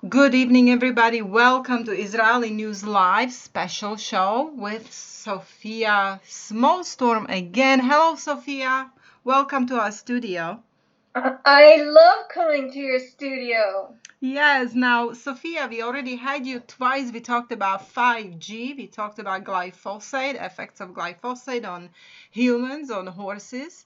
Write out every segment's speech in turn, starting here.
Good evening, everybody. Welcome to Israeli News Live special show with Sofia Smallstorm again. Hello, Sofia. Welcome to our studio. I love coming to your studio. Yes, now, Sofia, we already had you twice. We talked about 5G. We talked about glyphosate, effects of glyphosate on humans, on horses.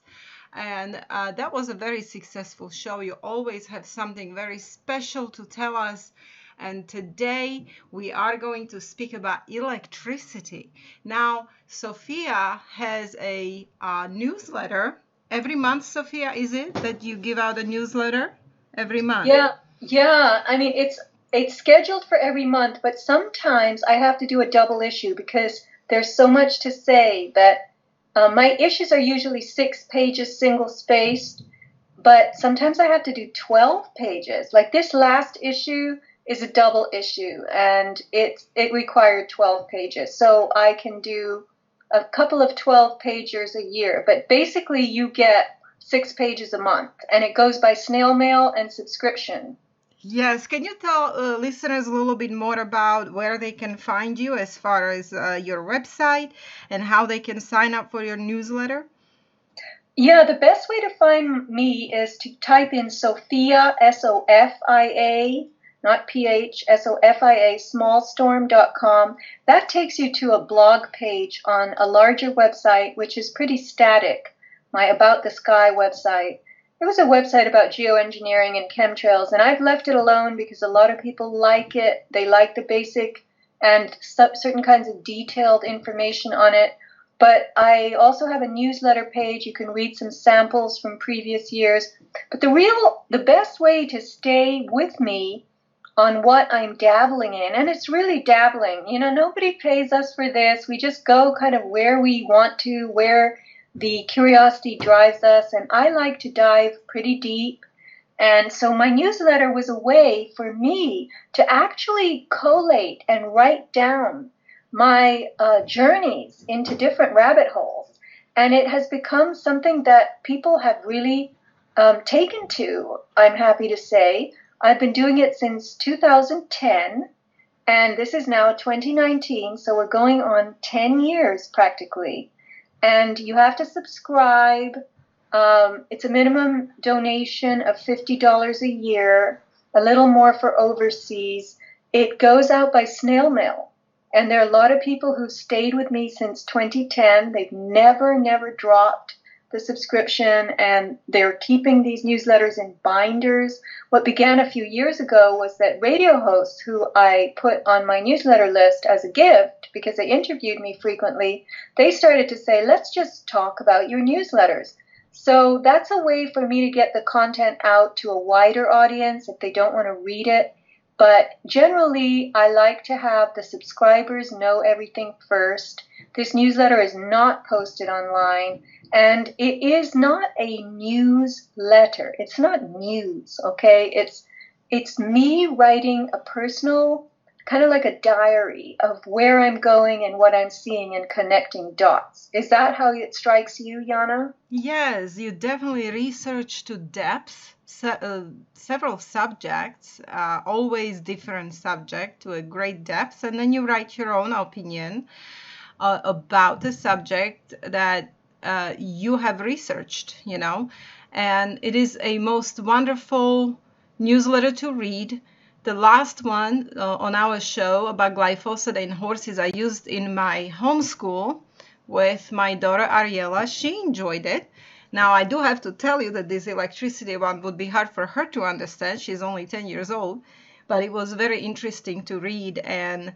And that was a very successful show. You always have something very special to tell us. And today we are going to speak about electricity. Now, Sophia has a newsletter. Every month, Sophia, is it that you give out a newsletter? Every month. Yeah. I mean, it's scheduled for every month, but sometimes I have to do a double issue because there's so much to say that my issues are usually 6 pages single spaced, but sometimes I have to do 12 pages. Like this last issue is a double issue, and it required 12 pages. So I can do a couple of 12 pagers a year, but basically you get 6 pages a month, and it goes by snail mail and subscription. Yes, can you tell listeners a little bit more about where they can find you as far as your website and how they can sign up for your newsletter? Yeah, the best way to find me is to type in Sophia, Sofia, not PH, Sofia, smallstorm.com. That takes you to a blog page on a larger website, which is pretty static, my About the Sky website. It was a website about geoengineering and chemtrails, and I've left it alone because a lot of people like it. They like the basic and certain kinds of detailed information on it. But I also have a newsletter page. You can read some samples from previous years. But the best way to stay with me on what I'm dabbling in, and it's really dabbling. Nobody pays us for this. We just go kind of where we want to, where the curiosity drives us. And I like to dive pretty deep. And so my newsletter was a way for me to actually collate and write down my journeys into different rabbit holes. And it has become something that people have really taken to, I'm happy to say. I've been doing it since 2010, and this is now 2019, so we're going on 10 years practically. And you have to subscribe. It's a minimum donation of $50 a year, a little more for overseas. It goes out by snail mail. And there are a lot of people who stayed with me since 2010. They've never dropped the subscription, and they're keeping these newsletters in binders. What began a few years ago was that radio hosts who I put on my newsletter list as a gift because they interviewed me frequently, they started to say, let's just talk about your newsletters. So that's a way for me to get the content out to a wider audience if they don't want to read it. But generally, I like to have the subscribers know everything first. This newsletter is not posted online, and it is not a newsletter. It's not news, okay? It's me writing a personal, kind of like a diary of where I'm going and what I'm seeing and connecting dots. Is that how it strikes you, Jana? Yes, you definitely research to depth several subjects, always different subject to a great depth, and then you write your own opinion about the subject that you have researched. And it is a most wonderful newsletter to read. The last one on our show about glyphosate in horses I used in my homeschool with my daughter Ariella. She enjoyed it. Now, I do have to tell you that this electricity one would be hard for her to understand. She's only 10 years old, but it was very interesting to read, and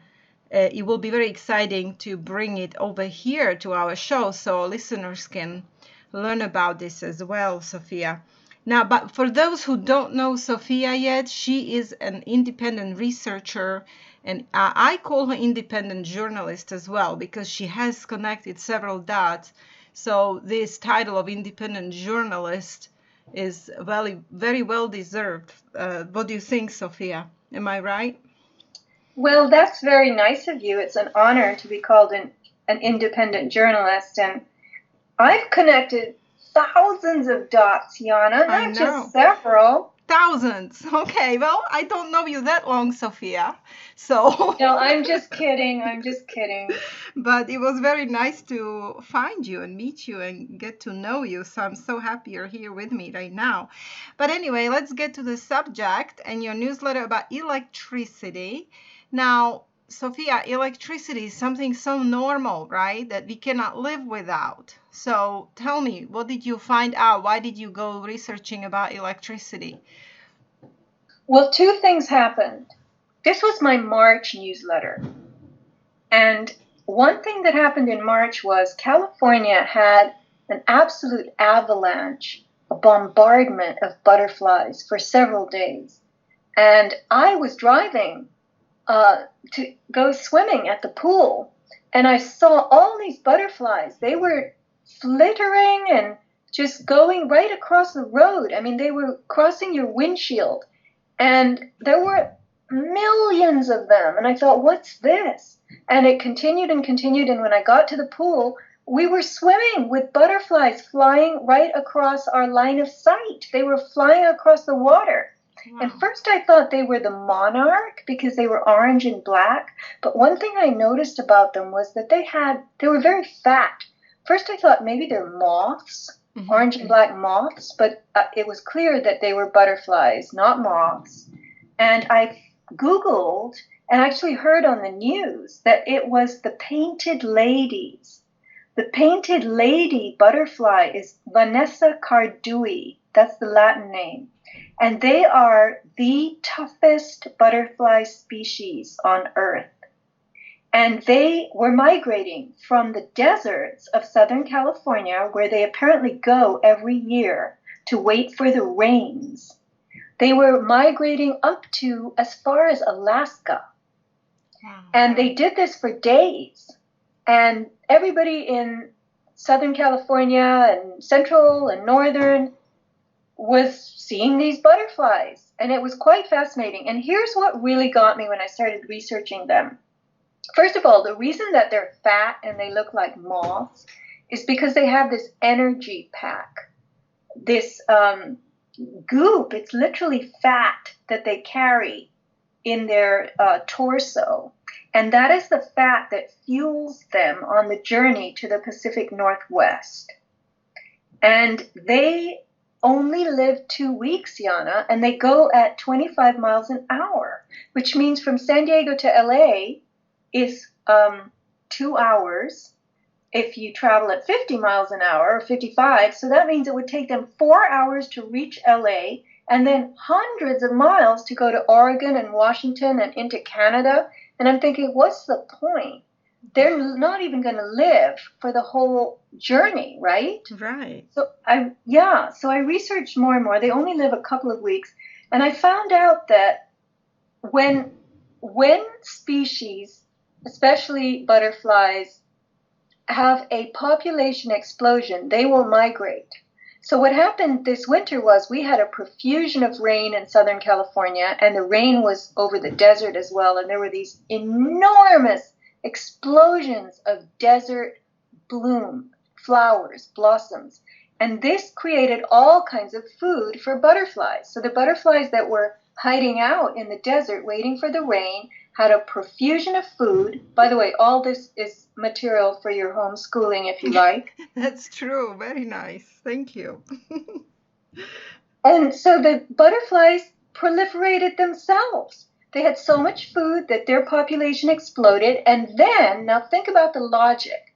it will be very exciting to bring it over here to our show so listeners can learn about this as well, Sophia. Now, but for those who don't know Sophia yet, she is an independent researcher, and I call her independent journalist as well because she has connected several dots. So this title of independent journalist is very well deserved. What do you think, Sophia? Am I right? Well, that's very nice of you. It's an honor to be called an independent journalist. And I've connected thousands of dots, Jana, I not know. just several. Thousands. Okay, well, I don't know you that long, Sofia. So, No, I'm just kidding. I'm just kidding. but it was very nice to find you and meet you and get to know you. So I'm so happy you're here with me right now. But anyway, let's get to the subject and your newsletter about electricity. Now, Sophia, electricity is something so normal, right, that we cannot live without. So tell me, what did you find out? Why did you go researching about electricity? Well, two things happened. This was my March newsletter. And one thing that happened in March was California had an absolute avalanche, a bombardment of butterflies for several days. And I was driving to go swimming at the pool, and I saw all these butterflies. They were flittering and just going right across the road. I mean, they were crossing your windshield, and there were millions of them. And I thought, what's this? And it continued and continued. And when I got to the pool, we were swimming with butterflies flying right across our line of sight. They were flying across the water. Wow. And first I thought they were the monarch because they were orange and black. But one thing I noticed about them was that they were very fat. First I thought maybe they're moths, orange and black moths, but it was clear that they were butterflies, not moths. And I Googled and actually heard on the news that it was the painted ladies. The painted lady butterfly is Vanessa cardui. That's the Latin name. And they are the toughest butterfly species on Earth. And they were migrating from the deserts of Southern California, where they apparently go every year to wait for the rains. They were migrating up to as far as Alaska. Wow. And they did this for days. And everybody in Southern California and Central and Northern was seeing these butterflies. And it was quite fascinating. And here's what really got me when I started researching them. First of all, the reason that they're fat and they look like moths is because they have this energy pack, this goop. It's literally fat that they carry in their torso. And that is the fat that fuels them on the journey to the Pacific Northwest. And they only live 2 weeks, Jana, and they go at 25 miles an hour, which means from San Diego to LA is 2 hours if you travel at 50 miles an hour or 55. So that means it would take them 4 hours to reach LA and then hundreds of miles to go to Oregon and Washington and into Canada. And I'm thinking, what's the point? They're not even going to live for the whole journey, right? Right. So I researched more and more. They only live a couple of weeks. And I found out that when species, especially butterflies, have a population explosion, they will migrate. So what happened this winter was we had a profusion of rain in Southern California, and the rain was over the desert as well, and there were these enormous explosions of desert bloom, flowers, blossoms. And this created all kinds of food for butterflies. So the butterflies that were hiding out in the desert waiting for the rain had a profusion of food. By the way, all this is material for your homeschooling if you like. That's true. Very nice. Thank you. And so the butterflies proliferated themselves. They had so much food that their population exploded. And then, now think about the logic.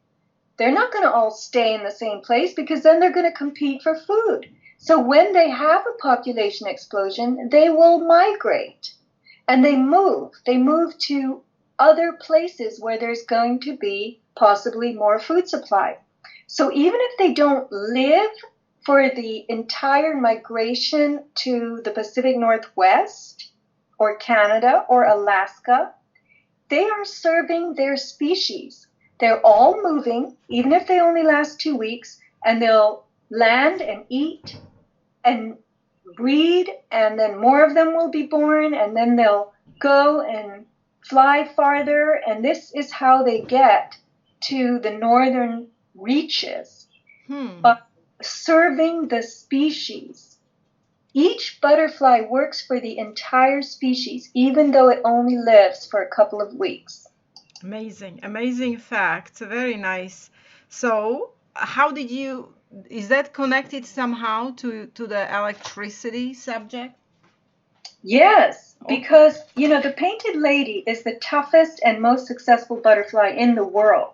They're not going to all stay in the same place because then they're going to compete for food. So when they have a population explosion, they will migrate and they move. They move to other places where there's going to be possibly more food supply. So even if they don't live for the entire migration to the Pacific Northwest or Canada or Alaska, they are serving their species. They're all moving, even if they only last 2 weeks, and they'll land and eat and breed, and then more of them will be born, and then they'll go and fly farther, and this is how they get to the northern reaches, by serving the species. Each butterfly works for the entire species, even though it only lives for a couple of weeks. Amazing facts. Very nice. So, how did you, is that connected somehow to the electricity subject? Yes, because, the painted lady is the toughest and most successful butterfly in the world.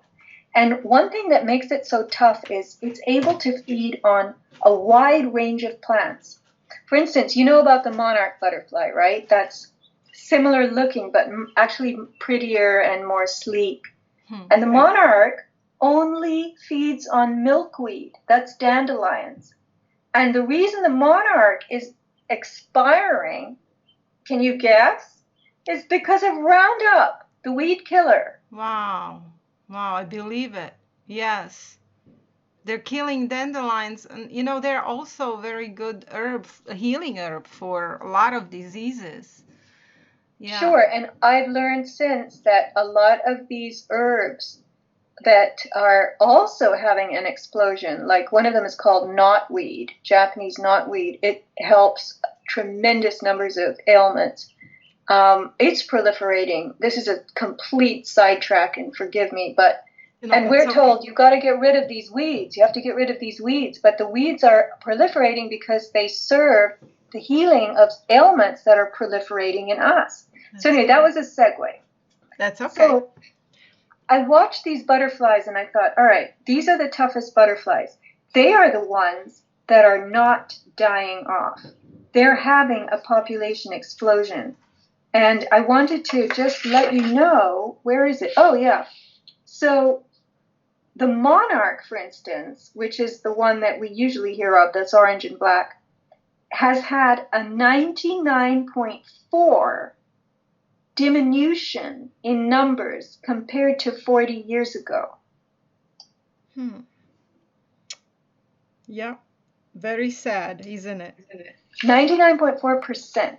And one thing that makes it so tough is it's able to feed on a wide range of plants. For instance, you know about the monarch butterfly, right? That's similar looking, but actually prettier and more sleek. And the monarch only feeds on milkweed, that's dandelions. And the reason the monarch is expiring, can you guess? Is because of Roundup, the weed killer. Wow, I believe it. Yes. They're killing dandelions, and they're also very good healing herb for a lot of diseases. Yeah. Sure, and I've learned since that a lot of these herbs that are also having an explosion, like one of them is called knotweed, Japanese knotweed. It helps tremendous numbers of ailments. It's proliferating. This is a complete sidetrack, and forgive me, but and we're told you've got to get rid of these weeds. You have to get rid of these weeds, but the weeds are proliferating because they serve the healing of ailments that are proliferating in us. So anyway, that was a segue. That's okay. So I watched these butterflies and I thought, all right, these are the toughest butterflies. They are the ones that are not dying off. They're having a population explosion. And I wanted to just let you know, where is it? Oh, yeah. So the monarch, for instance, which is the one that we usually hear of, that's orange and black, has had a 99.4 diminution in numbers compared to 40 years ago. Yeah, very sad, isn't it? 99.4%.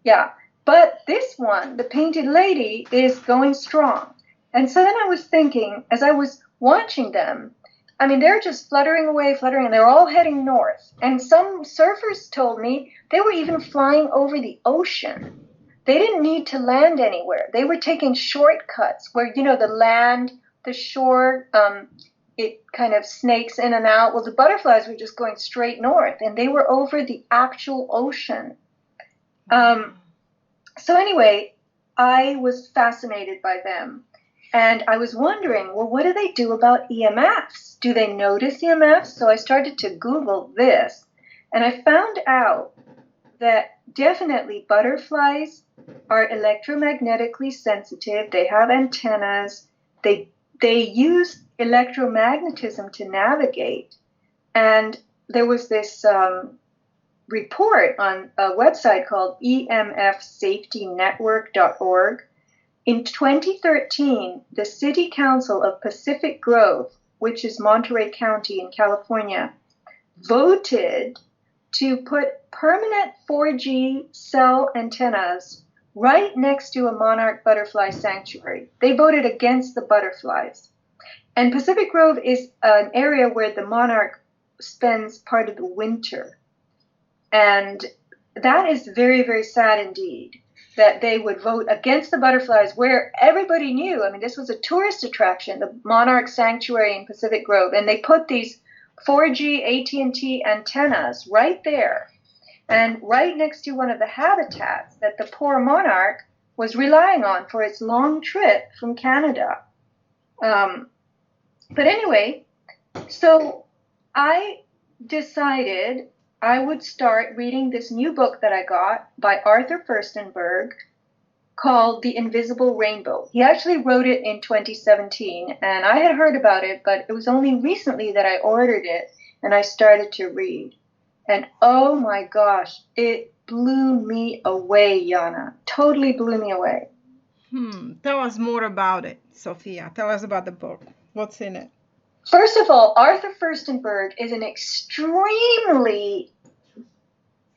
Yeah, but this one, the painted lady, is going strong. And so then I was thinking, as I was watching them, I mean, they're just fluttering away, and they're all heading north. And some surfers told me they were even flying over the ocean. They didn't need to land anywhere. They were taking shortcuts where, the land, the shore, it kind of snakes in and out. Well, the butterflies were just going straight north, and they were over the actual ocean. So anyway, I was fascinated by them. And I was wondering, well, what do they do about EMFs? Do they notice EMFs? So I started to Google this, and I found out that definitely butterflies are electromagnetically sensitive. They have antennas. They use electromagnetism to navigate. And there was this report on a website called emfsafetynetwork.org. In 2013, the City Council of Pacific Grove, which is Monterey County in California, voted to put permanent 4G cell antennas right next to a monarch butterfly sanctuary. They voted against the butterflies. And Pacific Grove is an area where the monarch spends part of the winter. And that is very, very sad indeed, that they would vote against the butterflies where everybody knew. I mean, this was a tourist attraction, the Monarch Sanctuary in Pacific Grove, and they put these 4G AT&T antennas right there and right next to one of the habitats that the poor monarch was relying on for its long trip from Canada. But anyway, so I decided I would start reading this new book that I got by Arthur Firstenberg called The Invisible Rainbow. He actually wrote it in 2017, and I had heard about it, but it was only recently that I ordered it and I started to read. And oh my gosh, it blew me away, Jana. Totally blew me away. Tell us more about it, Sofia. Tell us about the book. What's in it? First of all, Arthur Firstenberg is an extremely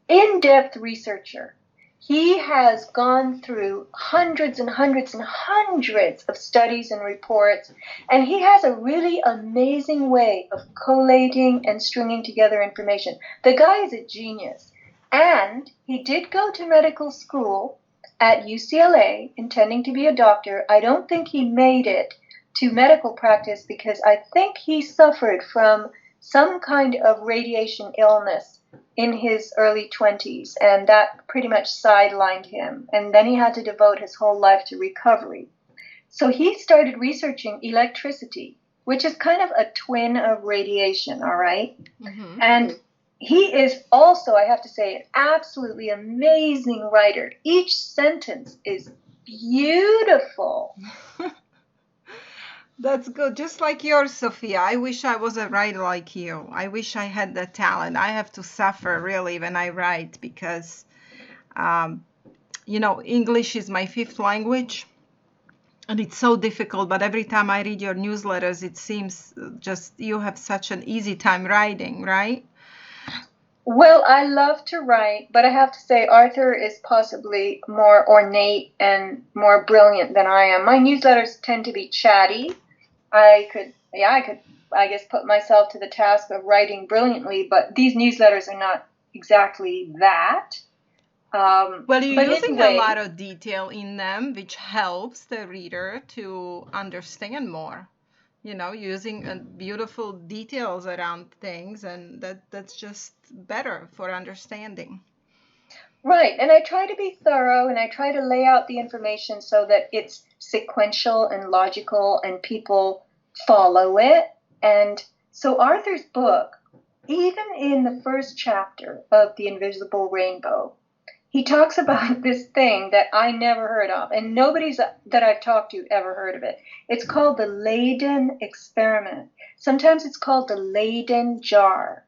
in-depth researcher. He has gone through hundreds and hundreds and hundreds of studies and reports, and he has a really amazing way of collating and stringing together information. The guy is a genius. And he did go to medical school at UCLA, intending to be a doctor. I don't think he made it to medical practice because I think he suffered from some kind of radiation illness in his early 20s, and that pretty much sidelined him. And then he had to devote his whole life to recovery. So he started researching electricity, which is kind of a twin of radiation, all right? Mm-hmm. And he is also, I have to say, an absolutely amazing writer. Each sentence is beautiful. That's good. Just like yours, Sophia. I wish I was a writer like you. I wish I had the talent. I have to suffer really when I write because, English is my fifth language. And it's so difficult, but every time I read your newsletters, it seems just you have such an easy time writing, right? Well, I love to write, but I have to say Arthur is possibly more ornate and more brilliant than I am. My newsletters tend to be chatty. I could, I guess, put myself to the task of writing brilliantly, but these newsletters are not exactly that. Well, you're But using anyway, a lot of detail in them, which helps the reader to understand more. Using beautiful details around things, and that's just better for understanding. right, and I try to be thorough and I try to lay out the information so that it's sequential and logical and people follow it. And so Arthur's book, even in the first chapter of The Invisible Rainbow, he talks about this thing that I never heard of, and nobody's that I've talked to ever heard of it. It's called the Leyden experiment. Sometimes it's called the Leyden jar.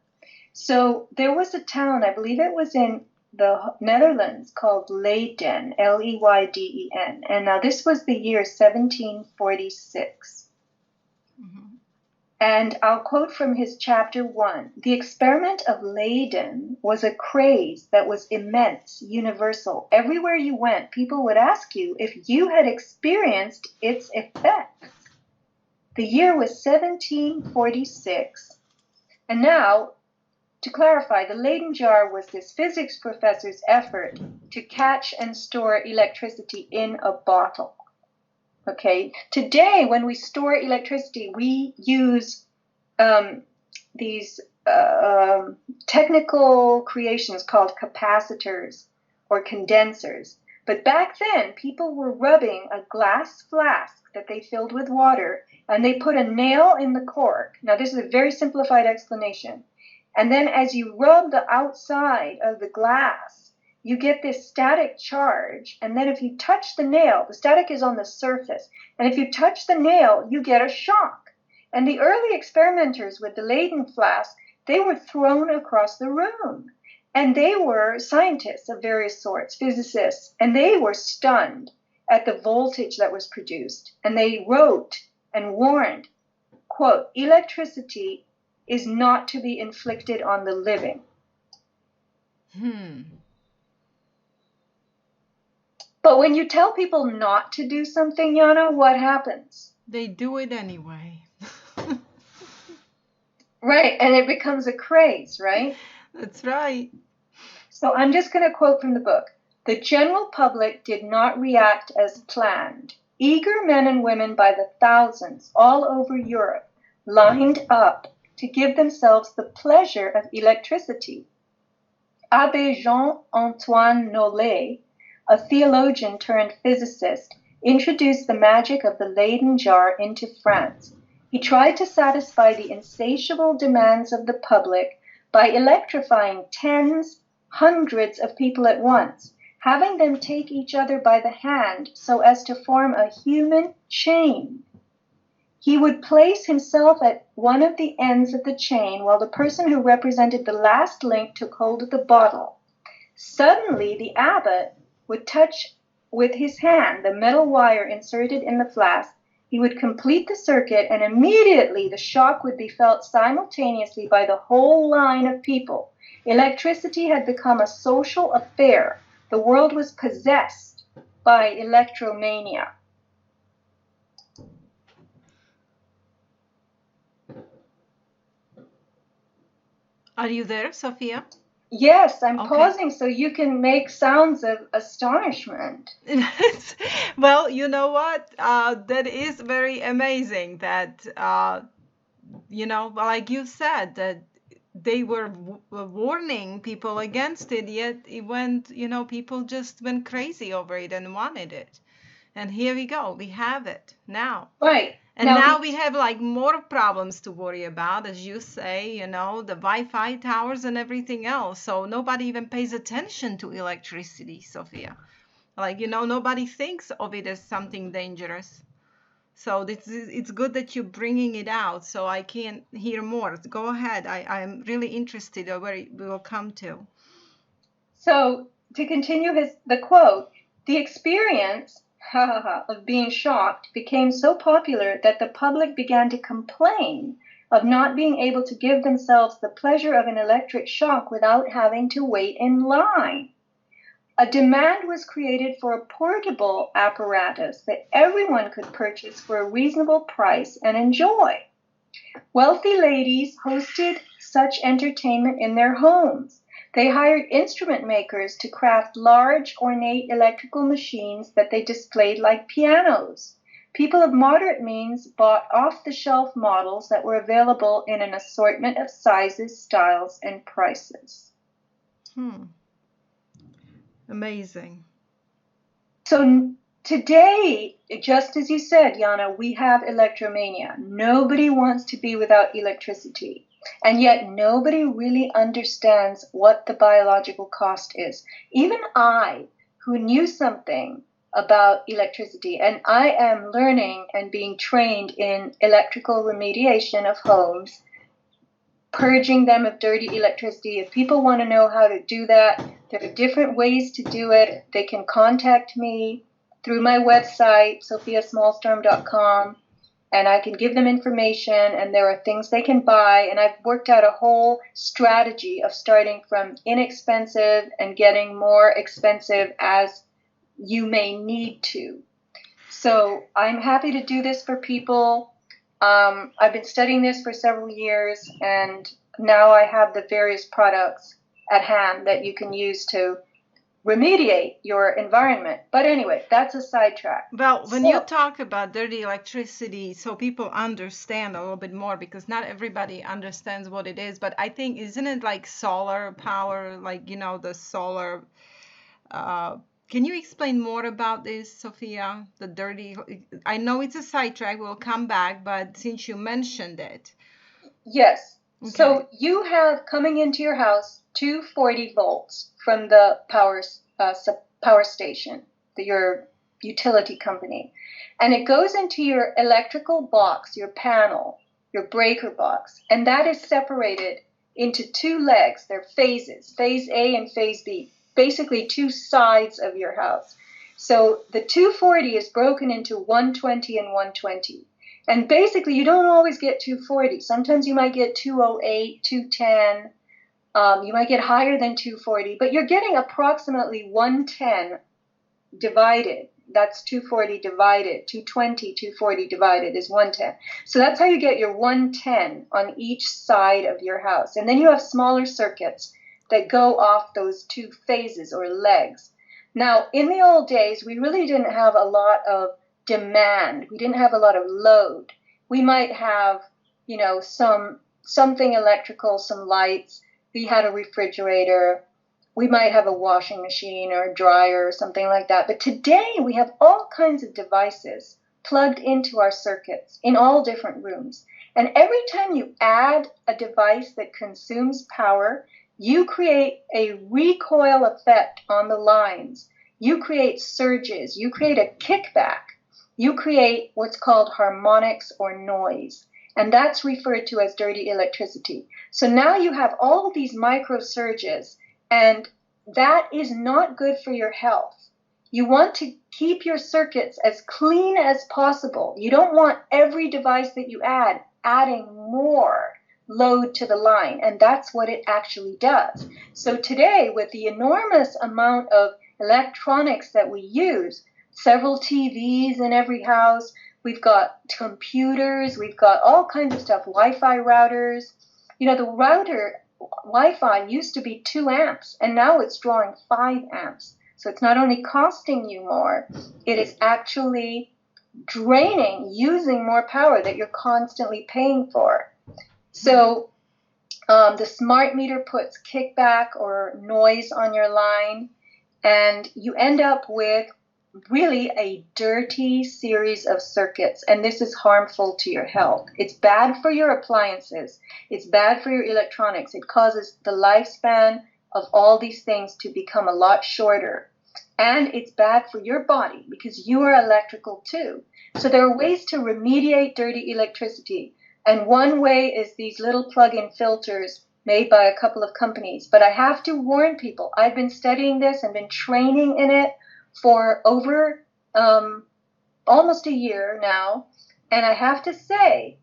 So there was a town, I believe it was in the Netherlands, called Leyden, Leyden. And now this was the year 1746. Mm-hmm. And I'll quote from his chapter 1. The experiment of Leyden was a craze that was immense, universal. Everywhere you went, people would ask you if you had experienced its effects. The year was 1746. And now, to clarify, the Leyden jar was this physics professor's effort to catch and store electricity in a bottle. Okay, today when we store electricity, we use these technical creations called capacitors or condensers. But back then, people were rubbing a glass flask that they filled with water, and they put a nail in the cork. Now, this is a very simplified explanation. And then as you rub the outside of the glass, you get this static charge. And then if you touch the nail, the static is on the surface. And if you touch the nail, you get a shock. And the early experimenters with the Leyden flask, they were thrown across the room. And they were scientists of various sorts, physicists, and they were stunned at the voltage that was produced. And they wrote and warned, quote, electricity is not to be inflicted on the living. But when you tell people not to do something, Jana, what happens? They do it anyway. Right, and it becomes a craze, right? That's right. So I'm just going to quote from the book. The general public did not react as planned. Eager men and women by the thousands all over Europe lined up to give themselves the pleasure of electricity. Abbé Jean-Antoine Nollet, a theologian turned physicist, introduced the magic of the Leyden jar into France. He tried to satisfy the insatiable demands of the public by electrifying tens, hundreds of people at once, having them take each other by the hand so as to form a human chain. He would place himself at one of the ends of the chain while the person who represented the last link took hold of the bottle. Suddenly, the abbot would touch with his hand the metal wire inserted in the flask. He would complete the circuit, and immediately the shock would be felt simultaneously by the whole line of people. Electricity had become a social affair. The world was possessed by electromania. Are you there, Sophia? Yes, I'm Okay. pausing so you can make sounds of astonishment. Well, you know what? That is very amazing that, like you said, that they were warning people against it, yet it went, people just went crazy over it and wanted it. And here we go, we have it now. Right. And Now now we these have like more problems to worry about, as you say, the Wi-Fi towers and everything else. So nobody even pays attention to electricity, Sophia. Like, nobody thinks of it as something dangerous. So it's good that you're bringing it out. So I can hear more. Go ahead. I'm really interested in where we will come to. So to continue the quote, the experience of being shocked became so popular that the public began to complain of not being able to give themselves the pleasure of an electric shock without having to wait in line. A demand was created for a portable apparatus that everyone could purchase for a reasonable price and enjoy. Wealthy ladies hosted such entertainment in their homes. They hired instrument makers to craft large, ornate electrical machines that they displayed like pianos. People of moderate means bought off-the-shelf models that were available in an assortment of sizes, styles, and prices. Amazing. So today, just as you said, Jana, we have electromania. Nobody wants to be without electricity. And yet nobody really understands what the biological cost is. Even I, who knew something about electricity, and I am learning and being trained in electrical remediation of homes, purging them of dirty electricity. If people want to know how to do that, there are different ways to do it. They can contact me through my website, sofiasmallstorm.com, and I can give them information, and there are things they can buy. And I've worked out a whole strategy of starting from inexpensive and getting more expensive as you may need to. So I'm happy to do this for people. I've been studying this for several years, and now I have the various products at hand that you can use to remediate your environment. But anyway, that's a sidetrack. Well, when you So, talk about dirty electricity, so people understand a little bit more, because not everybody understands what it is. But I think, isn't it like solar power, like, the solar, can you explain more about this, Sophia? The dirty, I know it's a sidetrack, we'll come back, but since you mentioned it. yes. Okay. So you have coming into your house 240 volts from the power station, your utility company, and it goes into your electrical box, your panel, your breaker box, and that is separated into two legs. They're phases, phase A and phase B, basically two sides of your house. So the 240 is broken into 120 and 120. And basically, you don't always get 240. Sometimes you might get 208, 210. You might get higher than 240, but you're getting approximately 110 divided. That's 240 divided. 220, 240 divided is 110. So that's how you get your 110 on each side of your house. And then you have smaller circuits that go off those two phases or legs. Now, in the old days, we really didn't have a lot of demand. We didn't have a lot of load. We might have, something electrical, some lights. We had a refrigerator. We might have a washing machine or a dryer or something like that. But today we have all kinds of devices plugged into our circuits in all different rooms. And every time you add a device that consumes power, you create a recoil effect on the lines. You create surges. You create a kickback. You create what's called harmonics or noise. And that's referred to as dirty electricity. So now you have all of these micro surges, and that is not good for your health. You want to keep your circuits as clean as possible. You don't want every device that you add adding more load to the line, and that's what it actually does. So today, with the enormous amount of electronics that we use, several TVs in every house, we've got computers, we've got all kinds of stuff, Wi-Fi routers. The router, Wi-Fi used to be 2 amps, and now it's drawing 5 amps. So it's not only costing you more, it is actually using more power that you're constantly paying for. So the smart meter puts kickback or noise on your line, and you end up with really a dirty series of circuits, and this is harmful to your health. It's bad for your appliances. It's bad for your electronics. It causes the lifespan of all these things to become a lot shorter. And it's bad for your body because you are electrical too. So there are ways to remediate dirty electricity. And one way is these little plug-in filters made by a couple of companies. But I have to warn people, I've been studying this and been training in it for over almost a year now. And I have to say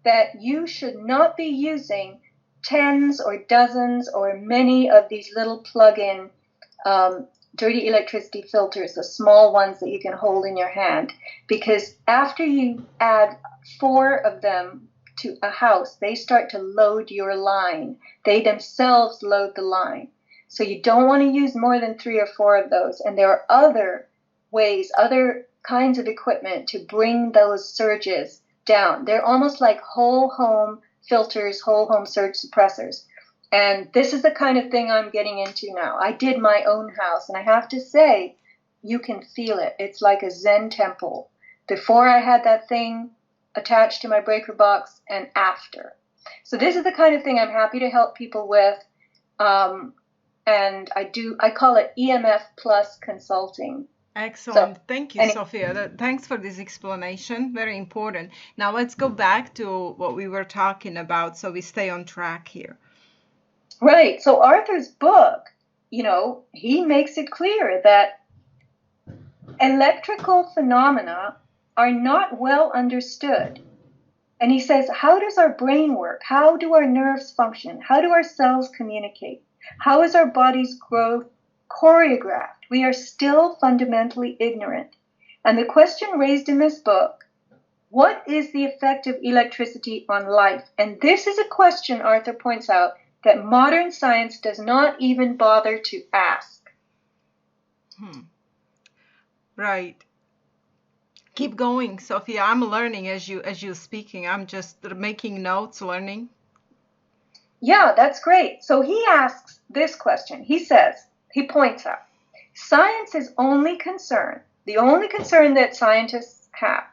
that you should not be using tens or dozens or many of these little plug-in dirty electricity filters, the small ones that you can hold in your hand, because after you add 4 of them to a house, they start to load your line. They themselves load the line. So you don't want to use more than 3 or 4 of those. And there are other ways, other kinds of equipment to bring those surges down. They're almost like whole home filters, whole home surge suppressors. And this is the kind of thing I'm getting into now. I did my own house, and I have to say, you can feel it. It's like a Zen temple. Before I had that thing attached to my breaker box and after. So this is the kind of thing I'm happy to help people with. And I call it EMF plus consulting. Excellent. Thank you, Sofia. Thanks for this explanation. Very important. Now let's go back to what we were talking about so we stay on track here. Right. So Arthur's book, he makes it clear that electrical phenomena are not well understood. And he says, how does our brain work? How do our nerves function? How do our cells communicate? How is our body's growth choreographed? We are still fundamentally ignorant. And the question raised in this book, what is the effect of electricity on life? And this is a question, Arthur points out, that modern science does not even bother to ask. Right. Keep going, Sofia. I'm learning as you're speaking. I'm just making notes, learning. Yeah, that's great. So he asks this question. He points out, science is the only concern that scientists have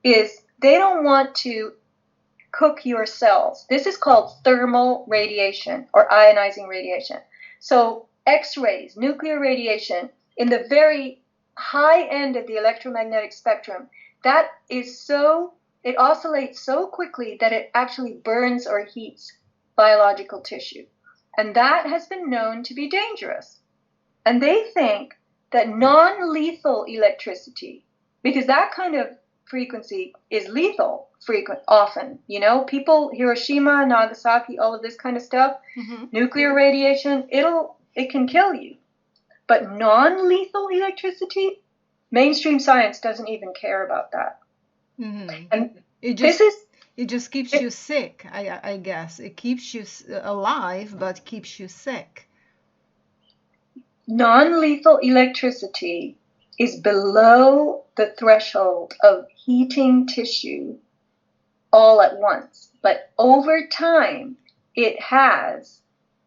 is they don't want to cook your cells. This is called thermal radiation or ionizing radiation. So X-rays, nuclear radiation, in the very high end of the electromagnetic spectrum, it oscillates so quickly that it actually burns or heats biological tissue. And that has been known to be dangerous. And they think that non-lethal electricity, because that kind of frequency is lethal often, people, Hiroshima, Nagasaki, all of this kind of stuff, nuclear radiation, it can kill you. But non-lethal electricity, mainstream science doesn't even care about that. And it just keeps you sick, I guess. It keeps you alive, but keeps you sick. Non-lethal electricity is below the threshold of heating tissue all at once. But over time, it has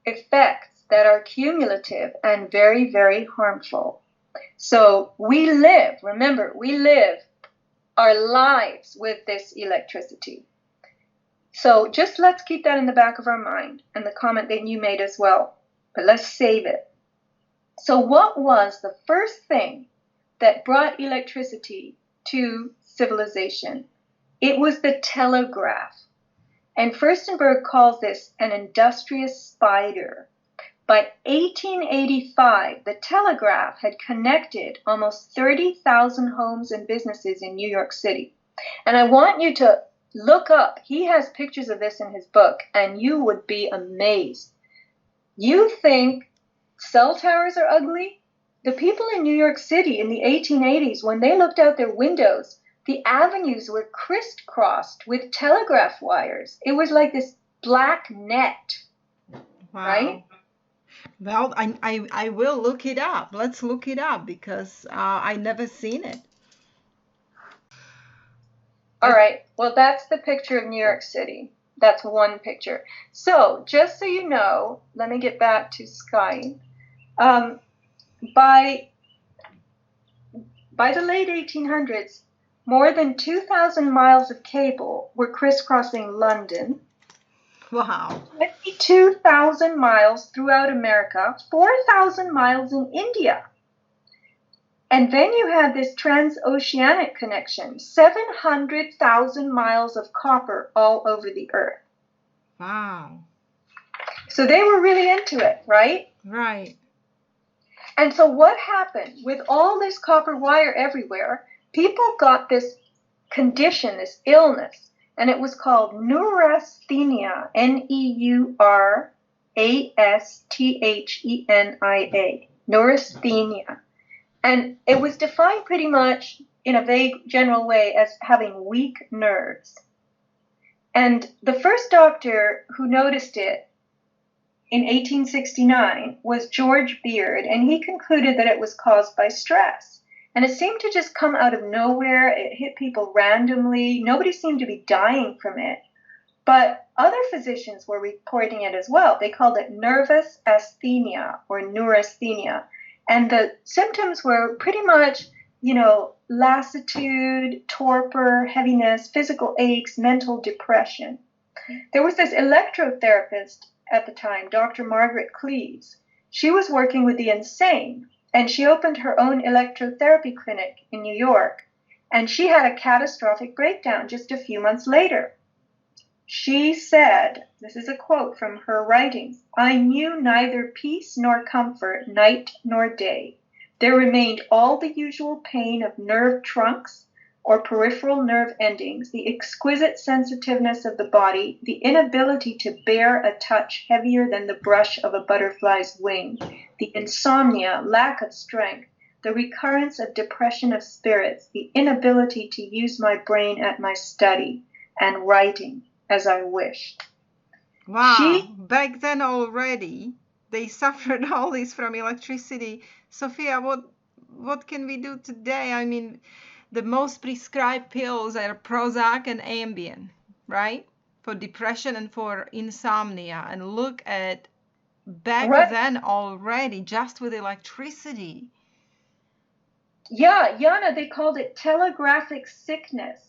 effects that are cumulative and very, very harmful. So we live our lives with this electricity. So just let's keep that in the back of our mind, and the comment that you made as well. But let's save it. So what was the first thing that brought electricity to civilization? It was the telegraph. And Furstenberg calls this an industrious spider. By 1885, the telegraph had connected almost 30,000 homes and businesses in New York City. And I want you to look up. He has pictures of this in his book, and you would be amazed. You think cell towers are ugly? The people in New York City in the 1880s, when they looked out their windows, the avenues were crisscrossed with telegraph wires. It was like this black net. right? Wow. Well, I will look it up. Let's look it up because I never seen it. All right. Well, that's the picture of New York City. That's one picture. So, just so you know, let me get back to Skype. By the late 1800s, more than 2,000 miles of cable were crisscrossing London. Wow. 22,000 miles throughout America, 4,000 miles in India. And then you had this transoceanic connection, 700,000 miles of copper all over the earth. Wow. So they were really into it, right? Right. And so what happened with all this copper wire everywhere? People got this condition, this illness, and it was called neurasthenia, Neurasthenia, neurasthenia. And it was defined pretty much in a vague general way as having weak nerves. And the first doctor who noticed it in 1869 was George Beard, and he concluded that it was caused by stress. And it seemed to just come out of nowhere. It hit people randomly. Nobody seemed to be dying from it. But other physicians were reporting it as well. They called it nervous asthenia or neurasthenia. And the symptoms were pretty much, lassitude, torpor, heaviness, physical aches, mental depression. There was this electrotherapist at the time, Dr. Margaret Cleves. She was working with the insane, and she opened her own electrotherapy clinic in New York, and she had a catastrophic breakdown just a few months later. She said, this is a quote from her writings, "I knew neither peace nor comfort, night nor day. There remained all the usual pain of nerve trunks or peripheral nerve endings, the exquisite sensitiveness of the body, the inability to bear a touch heavier than the brush of a butterfly's wing, the insomnia, lack of strength, the recurrence of depression of spirits, the inability to use my brain at my study, and writing as I wished." Wow. Back then already, they suffered all this from electricity. Sophia, what can we do today? I mean, the most prescribed pills are Prozac and Ambien, right? For depression and for insomnia. And look at back then already, just with electricity. Yeah, Jana, they called it telegraphic sickness.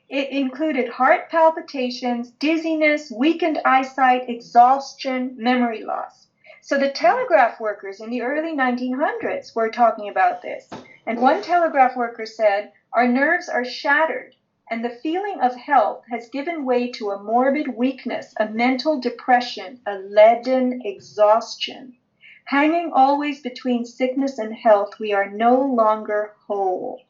It included heart palpitations, dizziness, weakened eyesight, exhaustion, memory loss. So the telegraph workers in the early 1900s were talking about this. And one telegraph worker said, "Our nerves are shattered, and the feeling of health has given way to a morbid weakness, a mental depression, a leaden exhaustion. Hanging always between sickness and health, we are no longer whole."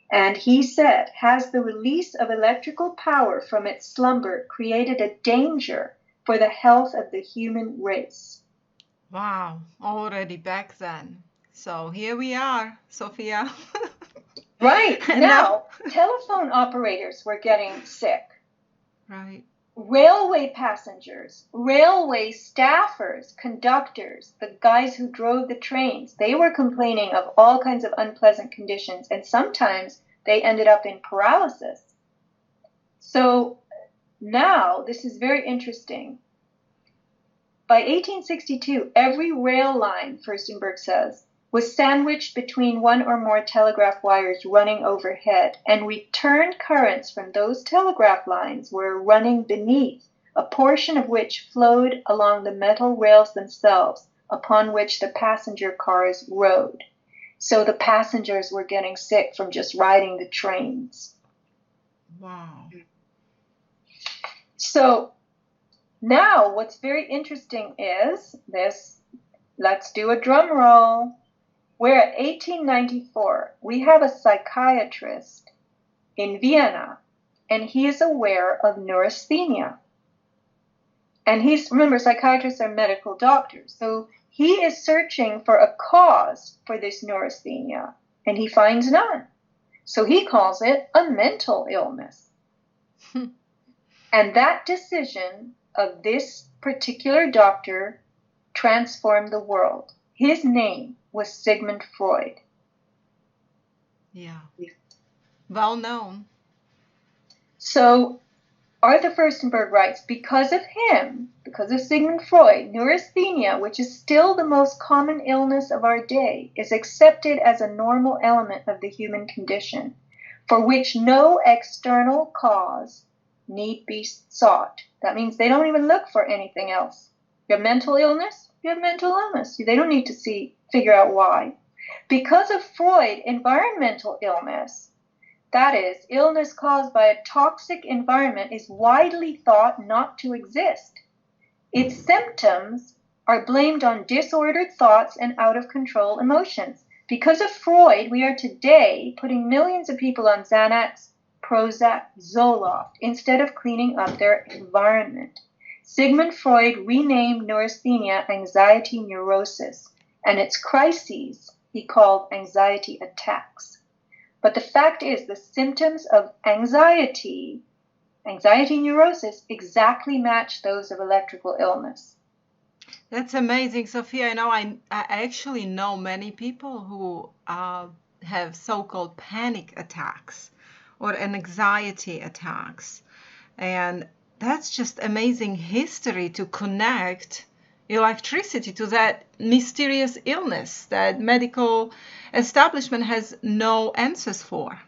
And he said, "Has the release of electrical power from its slumber created a danger for the health of the human race?" Wow, already back then. So here we are, Sophia. Right. Now, telephone operators were getting sick. Right. Railway passengers, railway staffers, conductors, the guys who drove the trains, they were complaining of all kinds of unpleasant conditions, and sometimes they ended up in paralysis. So now, this is very interesting. By 1862, every rail line, Furstenberg says, was sandwiched between one or more telegraph wires running overhead, and return currents from those telegraph lines were running beneath, a portion of which flowed along the metal rails themselves, upon which the passenger cars rode. So the passengers were getting sick from just riding the trains. Wow. So now what's very interesting is this. Let's do a drum roll. We're at 1894. We have a psychiatrist in Vienna, and he is aware of neurasthenia. And remember, psychiatrists are medical doctors. So he is searching for a cause for this neurasthenia, and he finds none. So he calls it a mental illness. And that decision of this particular doctor transformed the world. His name was Sigmund Freud. Yeah. Well known. So Arthur Furstenberg writes, because of him, because of Sigmund Freud, neurasthenia, which is still the most common illness of our day, is accepted as a normal element of the human condition, for which no external cause need be sought. That means they don't even look for anything else. You have mental illness, you have mental illness. They don't need to figure out why. Because of Freud, environmental illness, that is, illness caused by a toxic environment, is widely thought not to exist. Its symptoms are blamed on disordered thoughts and out-of-control emotions. Because of Freud, we are today putting millions of people on Xanax, Prozac, Zoloft, instead of cleaning up their environment. Sigmund Freud renamed neurasthenia anxiety neurosis, and its crises he called anxiety attacks. But the fact is, the symptoms of anxiety neurosis, exactly match those of electrical illness. That's amazing, Sophia. I actually know many people who have so-called panic attacks or anxiety attacks. And that's just amazing history to connect electricity to that mysterious illness that medical establishment has no answers for.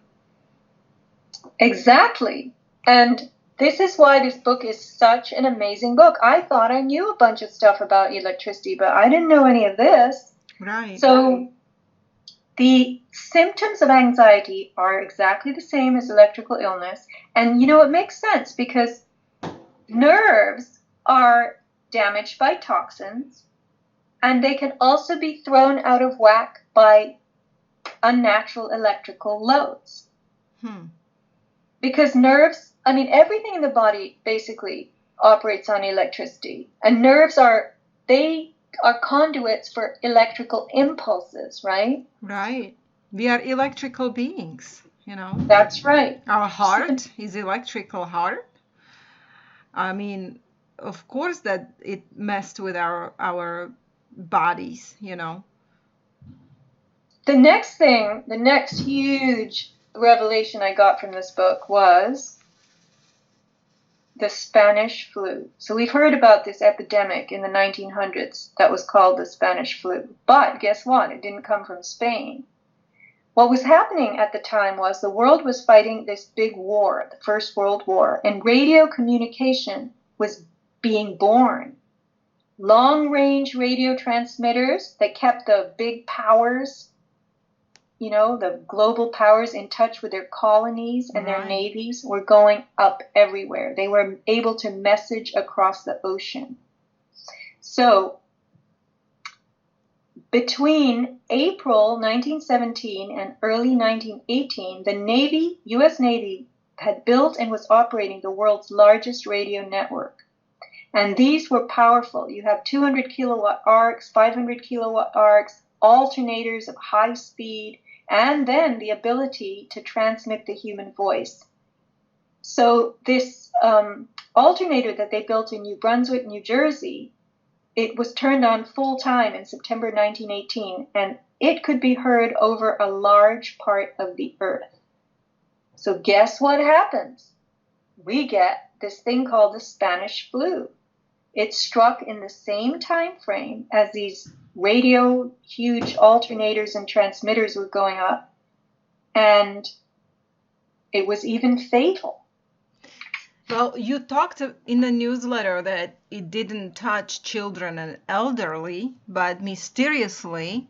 Exactly. And this is why this book is such an amazing book. I thought I knew a bunch of stuff about electricity, but I didn't know any of this. Right. So the symptoms of anxiety are exactly the same as electrical illness. And it makes sense because nerves are damaged by toxins, and they can also be thrown out of whack by unnatural electrical loads. Because nerves, everything in the body basically operates on electricity, and nerves are conduits for electrical impulses, right? Right. We are electrical beings, That's right. Our heart is electrical heart. Of course that it messed with our bodies, The next huge revelation I got from this book was the Spanish flu. So we've heard about this epidemic in the 1900s that was called the Spanish flu. But guess what? It didn't come from Spain. What was happening at the time was the world was fighting this big war, the First World War, and radio communication was being born. Long-range radio transmitters that kept the big powers, the global powers, in touch with their colonies and their navies, were going up everywhere. They were able to message across the ocean. So between April 1917 and early 1918, the U.S. Navy had built and was operating the world's largest radio network. And these were powerful. You have 200 kilowatt arcs, 500 kilowatt arcs, alternators of high speed, and then the ability to transmit the human voice. So this alternator that they built in New Brunswick, New Jersey, it was turned on full time in September 1918, and it could be heard over a large part of the earth. So guess what happens? We get this thing called the Spanish flu. It struck in the same time frame as these radio huge alternators and transmitters were going up, and it was even fatal. Well, you talked in the newsletter that it didn't touch children and elderly, but mysteriously,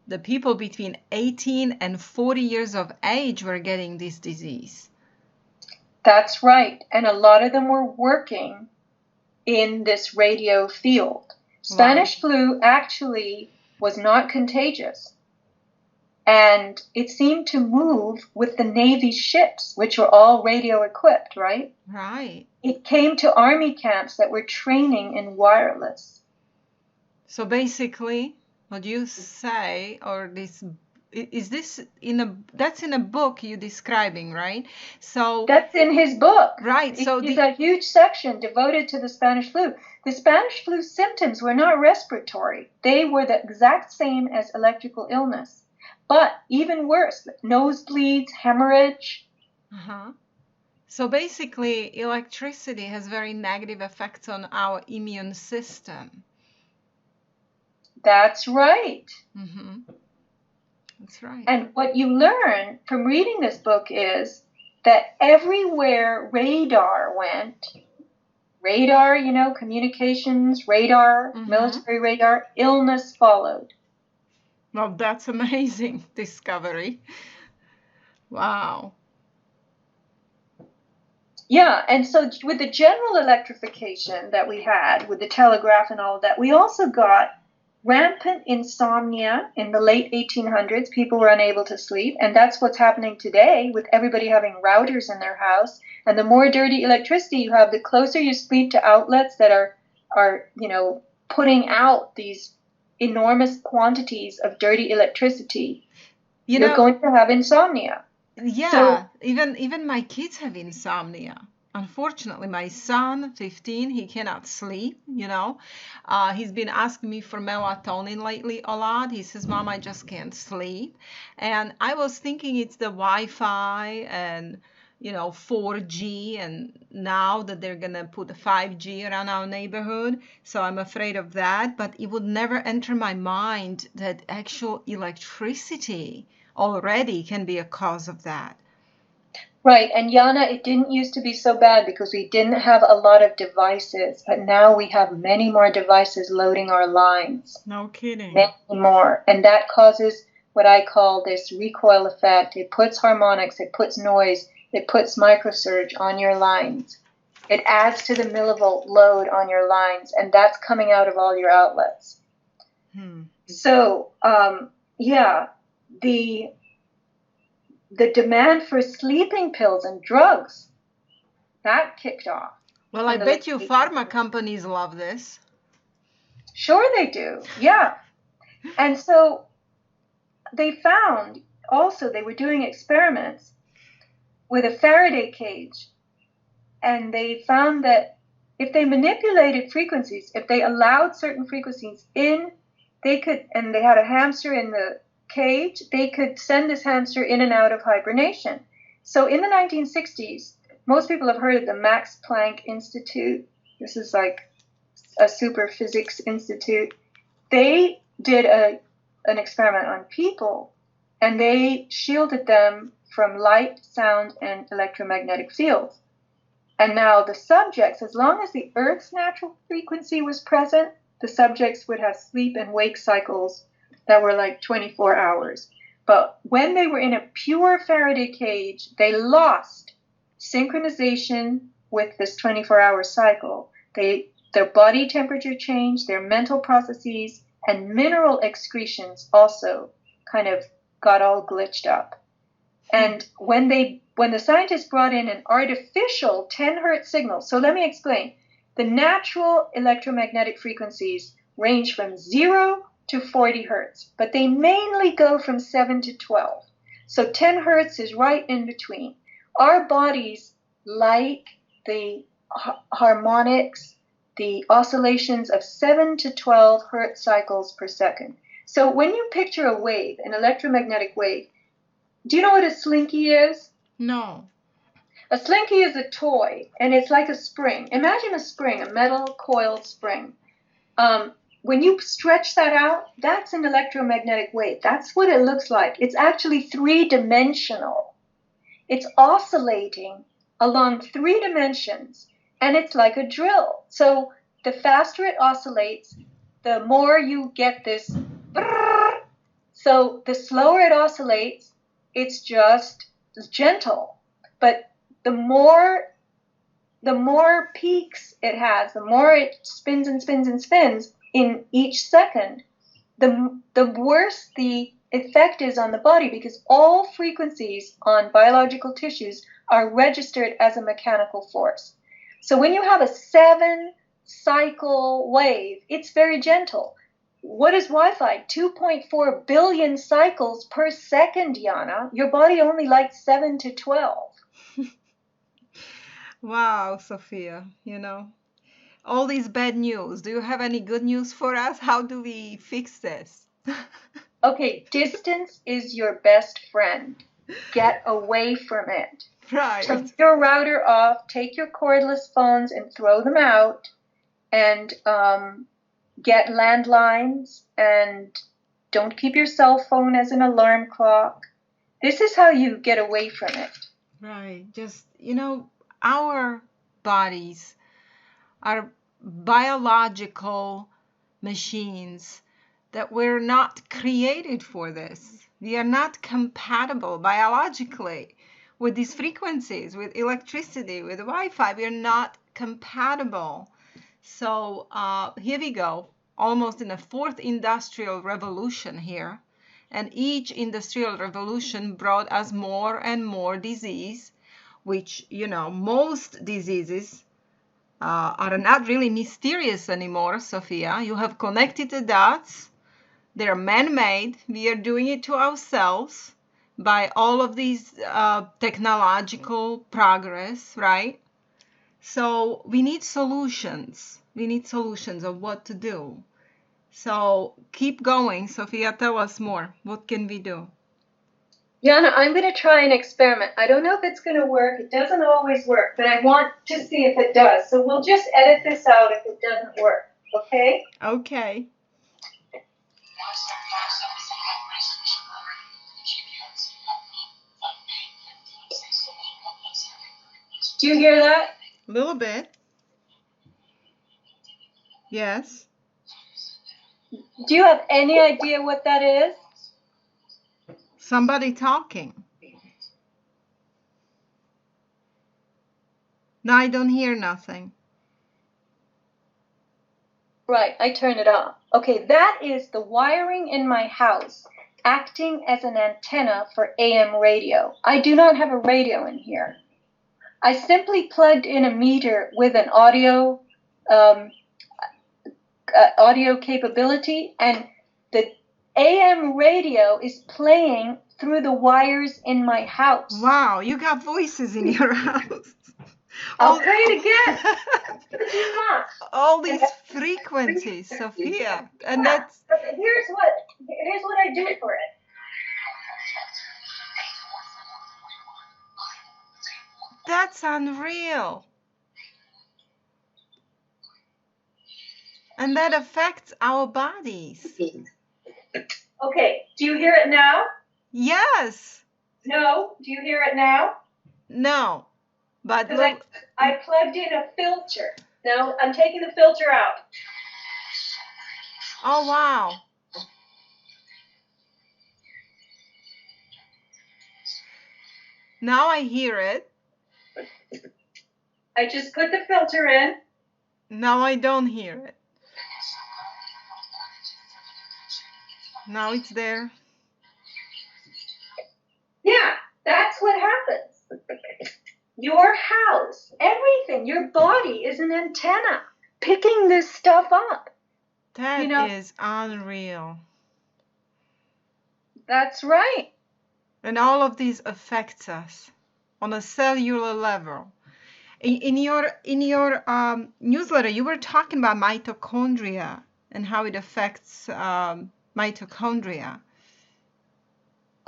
the people between 18 and 40 years of age were getting this disease. That's right. And a lot of them were working in this radio field. Spanish flu actually was not contagious. And it seemed to move with the Navy's ships, which were all radio equipped, right? Right. It came to Army camps that were training in wireless. So basically, what you say, or this, is this that's in a book you're describing, right? So that's in his book. Right. So there's a huge section devoted to the Spanish flu. The Spanish flu symptoms were not respiratory. They were the exact same as electrical illness. But even worse, nosebleeds, hemorrhage. Uh-huh. So basically, electricity has very negative effects on our immune system. That's right. Mm-hmm. That's right. And what you learn from reading this book is that everywhere radar went, radar, communications, radar, military radar, illness followed. Well, that's amazing discovery. Wow. Yeah, and so with the general electrification that we had with the telegraph and all of that, we also got rampant insomnia in the late 1800s. People were unable to sleep, and that's what's happening today with everybody having routers in their house. And the more dirty electricity you have, the closer you sleep to outlets that are putting out these enormous quantities of dirty electricity. You're going to have insomnia. Yeah, so, even my kids have insomnia. Unfortunately, my son, 15, he cannot sleep, He's been asking me for melatonin lately a lot. He says, Mom, I just can't sleep. And I was thinking it's the Wi-Fi and, 4G. And now that they're going to put 5G around our neighborhood. So I'm afraid of that. But it would never enter my mind that actual electricity already can be a cause of that. Right. And Jana, it didn't used to be so bad because we didn't have a lot of devices, but now we have many more devices loading our lines. No kidding. Many more. And that causes what I call this recoil effect. It puts harmonics, it puts noise, it puts microsurge on your lines. It adds to the millivolt load on your lines, and that's coming out of all your outlets. So, the demand for sleeping pills and drugs, that kicked off. Well, I bet you pharma companies love this. Sure they do, yeah. And so they found also, they were doing experiments with a Faraday cage, and they found that if they manipulated frequencies, if they allowed certain frequencies in, they could, and they had a hamster in the cage, they could send this hamster in and out of hibernation. So in the 1960s, most people have heard of the Max Planck Institute. This is like a super physics institute. They did an experiment on people, and they shielded them from light, sound, and electromagnetic fields. And now the subjects, as long as the Earth's natural frequency was present, the subjects would have sleep and wake cycles that were like 24 hours. But when they were in a pure Faraday cage, they lost synchronization with this 24-hour cycle. Their body temperature changed, their mental processes, and mineral excretions also kind of got all glitched up. And when the scientists brought in an artificial 10 hertz signal, so let me explain. The natural electromagnetic frequencies range from 0 to 40 hertz, but they mainly go from 7 to 12. So 10 hertz is right in between. Our bodies like the harmonics, the oscillations of 7 to 12 hertz cycles per second. So when you picture a wave, an electromagnetic wave, do you know what a slinky is? No. A slinky is a toy, and it's like a spring. Imagine a spring, a metal coiled spring. When you stretch that out, that's an electromagnetic wave. That's what it looks like. It's actually three-dimensional. It's oscillating along 3 dimensions, and it's like a drill. So the faster it oscillates, the more you get this. So the slower it oscillates, it's just gentle. But the more peaks it has, the more it spins and spins and spins in each second, the worse the effect is on the body, because all frequencies on biological tissues are registered as a mechanical force. So when you have a 7-cycle wave, it's very gentle. What is Wi-Fi? 2.4 billion cycles per second, Jana. Your body only likes 7 to 12. Wow, Sofia, all these bad news. Do you have any good news for us? How do we fix this? Okay, distance is your best friend. Get away from it. Right. Turn your router off, take your cordless phones and throw them out, and get landlines, and don't keep your cell phone as an alarm clock. This is how you get away from it. Right. Just, our bodies are biological machines that were not created for this. We are not compatible biologically with these frequencies, with electricity, with Wi-Fi. We are not compatible. So here we go, almost in a fourth industrial revolution here. And each industrial revolution brought us more and more disease, which, most diseases are not really mysterious anymore, Sophia. You have connected the dots. They're man-made. We are doing it to ourselves by all of these technological progress, right? So we need solutions. We need solutions of what to do. So keep going, Sophia. Tell us more. What can we do? Jana, I'm going to try an experiment. I don't know if it's going to work. It doesn't always work, but I want to see if it does. So we'll just edit this out if it doesn't work. Okay? Okay. Do you hear that? A little bit. Yes. Do you have any idea what that is? Somebody talking. No, I don't hear nothing. Right, I turn it off. Okay, that is the wiring in my house acting as an antenna for AM radio. I do not have a radio in here. I simply plugged in a meter with an audio capability, and the AM radio is playing through the wires in my house. Wow, you got voices in your house. I'll play it again. All these frequencies, Sophia, and that's. Here's what I do for it. That's unreal. And that affects our bodies. Okay, do you hear it now? Yes. No, do you hear it now? No, but look. I plugged in a filter. Now I'm taking the filter out. Oh, wow. Now I hear it. I just put the filter in. Now I don't hear it. Now it's there. Yeah, that's what happens. Your house, everything, your body is an antenna picking this stuff up. That is unreal. That's right. And all of these affects us on a cellular level. In your newsletter, you were talking about mitochondria and how it affects mitochondria.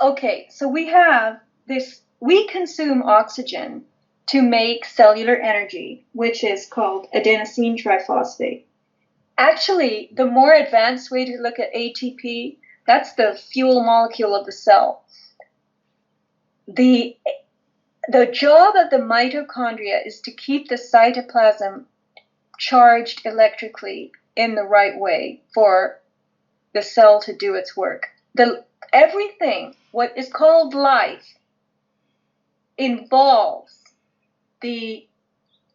Okay, so we have this. We consume oxygen to make cellular energy, which is called adenosine triphosphate. Actually, the more advanced way to look at ATP, that's the fuel molecule of the cell. The job of the mitochondria is to keep the cytoplasm charged electrically in the right way for the cell to do its work. Everything, what is called life, involves the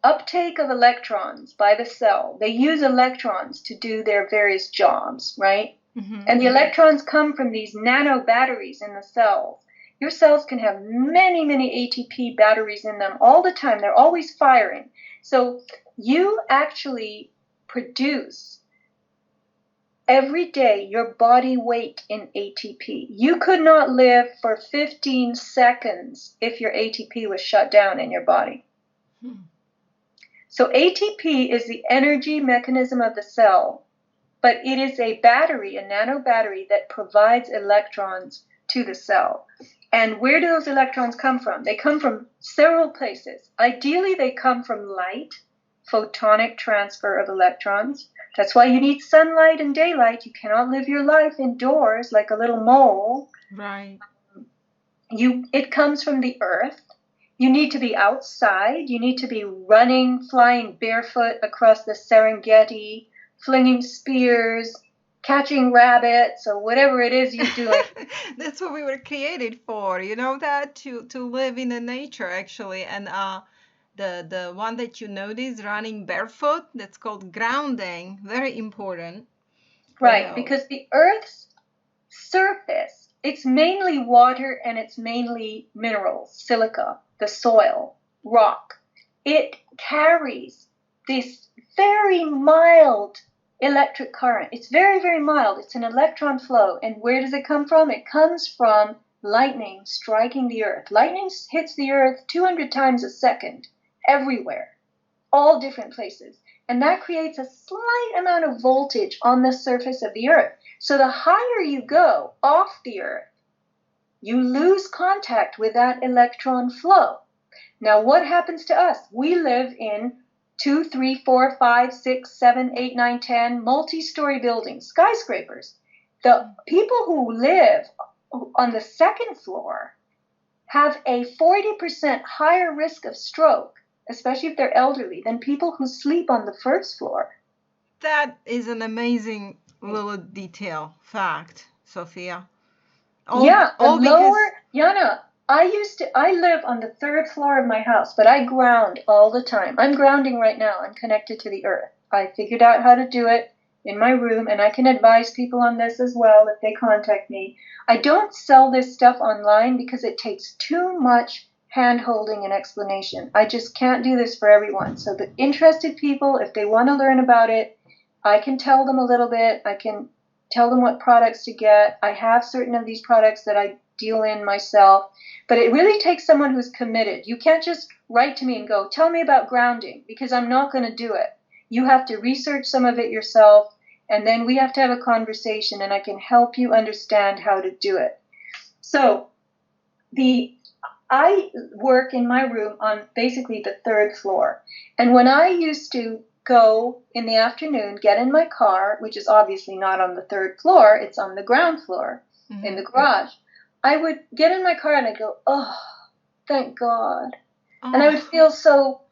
uptake of electrons by the cell. They use electrons to do their various jobs, right? Mm-hmm. And the electrons come from these nano batteries in the cells. Your cells can have many, many ATP batteries in them all the time. They're always firing. So you actually produce every day your body weight in ATP. You could not live for 15 seconds if your ATP was shut down in your body. So ATP is the energy mechanism of the cell, but it is a battery, a nano battery that provides electrons to the cell. And where do those electrons come from? They come from several places. Ideally, they come from light, photonic transfer of electrons. That's why you need sunlight and daylight. You cannot live your life indoors like a little mole. Right. It comes from the earth. You need to be outside. You need to be running, flying barefoot across the Serengeti, flinging spears, catching rabbits, or whatever it is you're doing. That's what we were created for, you know that, to live in the nature actually. And the one that you notice, running barefoot, that's called grounding. Very important. Right, because the Earth's surface, it's mainly water and it's mainly minerals, silica, the soil, rock. It carries this very mild electric current. It's very, very mild. It's an electron flow. And where does it come from? It comes from lightning striking the Earth. Lightning hits the Earth 200 times a second, everywhere, all different places. And that creates a slight amount of voltage on the surface of the Earth. So the higher you go off the Earth, you lose contact with that electron flow. Now, what happens to us? We live in 2, 3, 4, 5, 6, 7, 8, 9, 10 multi-story buildings, skyscrapers. The people who live on the second floor have a 40% higher risk of stroke, especially if they're elderly, than people who sleep on the first floor. That is an amazing little detail fact, Sophia. Jana, I live on the third floor of my house, but I ground all the time. I'm grounding right now. I'm connected to the earth. I figured out how to do it in my room, and I can advise people on this as well if they contact me. I don't sell this stuff online because it takes too much hand-holding and explanation. I just can't do this for everyone. So the interested people, if they want to learn about it, I can tell them a little bit. I can tell them what products to get. I have certain of these products that I deal in myself, but it really takes someone who's committed. You can't just write to me and go, tell me about grounding, because I'm not going to do it. You have to research some of it yourself, and then we have to have a conversation, and I can help you understand how to do it. So I work in my room on basically the third floor, and when I used to go in the afternoon, get in my car, which is obviously not on the third floor, it's on the ground floor in the garage. I would get in my car and I'd go, oh, thank God. Oh. And I would feel so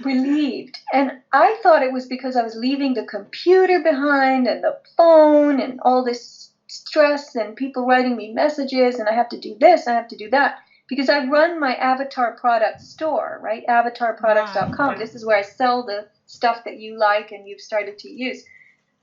relieved. And I thought it was because I was leaving the computer behind and the phone and all this stress and people writing me messages and I have to do this, I have to do that. Because I run my avatar product store, right? Avatarproducts.com. Right. This is where I sell the stuff that you like and you've started to use.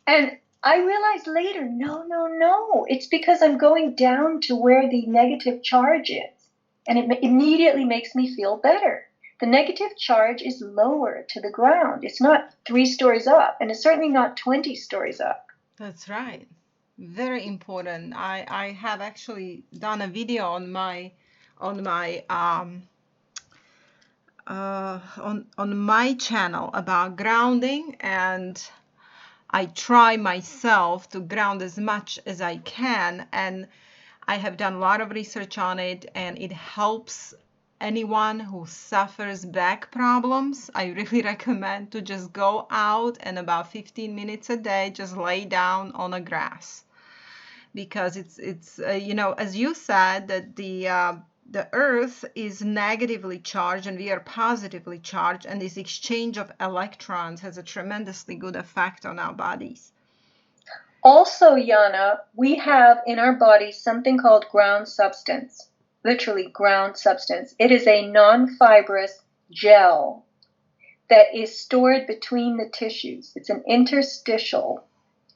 And I realized later, no. It's because I'm going down to where the negative charge is. And it immediately makes me feel better. The negative charge is lower to the ground. It's not 3 stories up, and it's certainly not 20 stories up. That's right. Very important. I have actually done a video on my channel about grounding, and I try myself to ground as much as I can, and I have done a lot of research on it, and it helps anyone who suffers back problems. I really recommend to just go out and about 15 minutes a day just lay down on the grass, because it's as you said, that the earth is negatively charged and we are positively charged, and this exchange of electrons has a tremendously good effect on our bodies. Also, Jana, we have in our bodies something called ground substance, literally ground substance. It is a non-fibrous gel that is stored between the tissues. It's an interstitial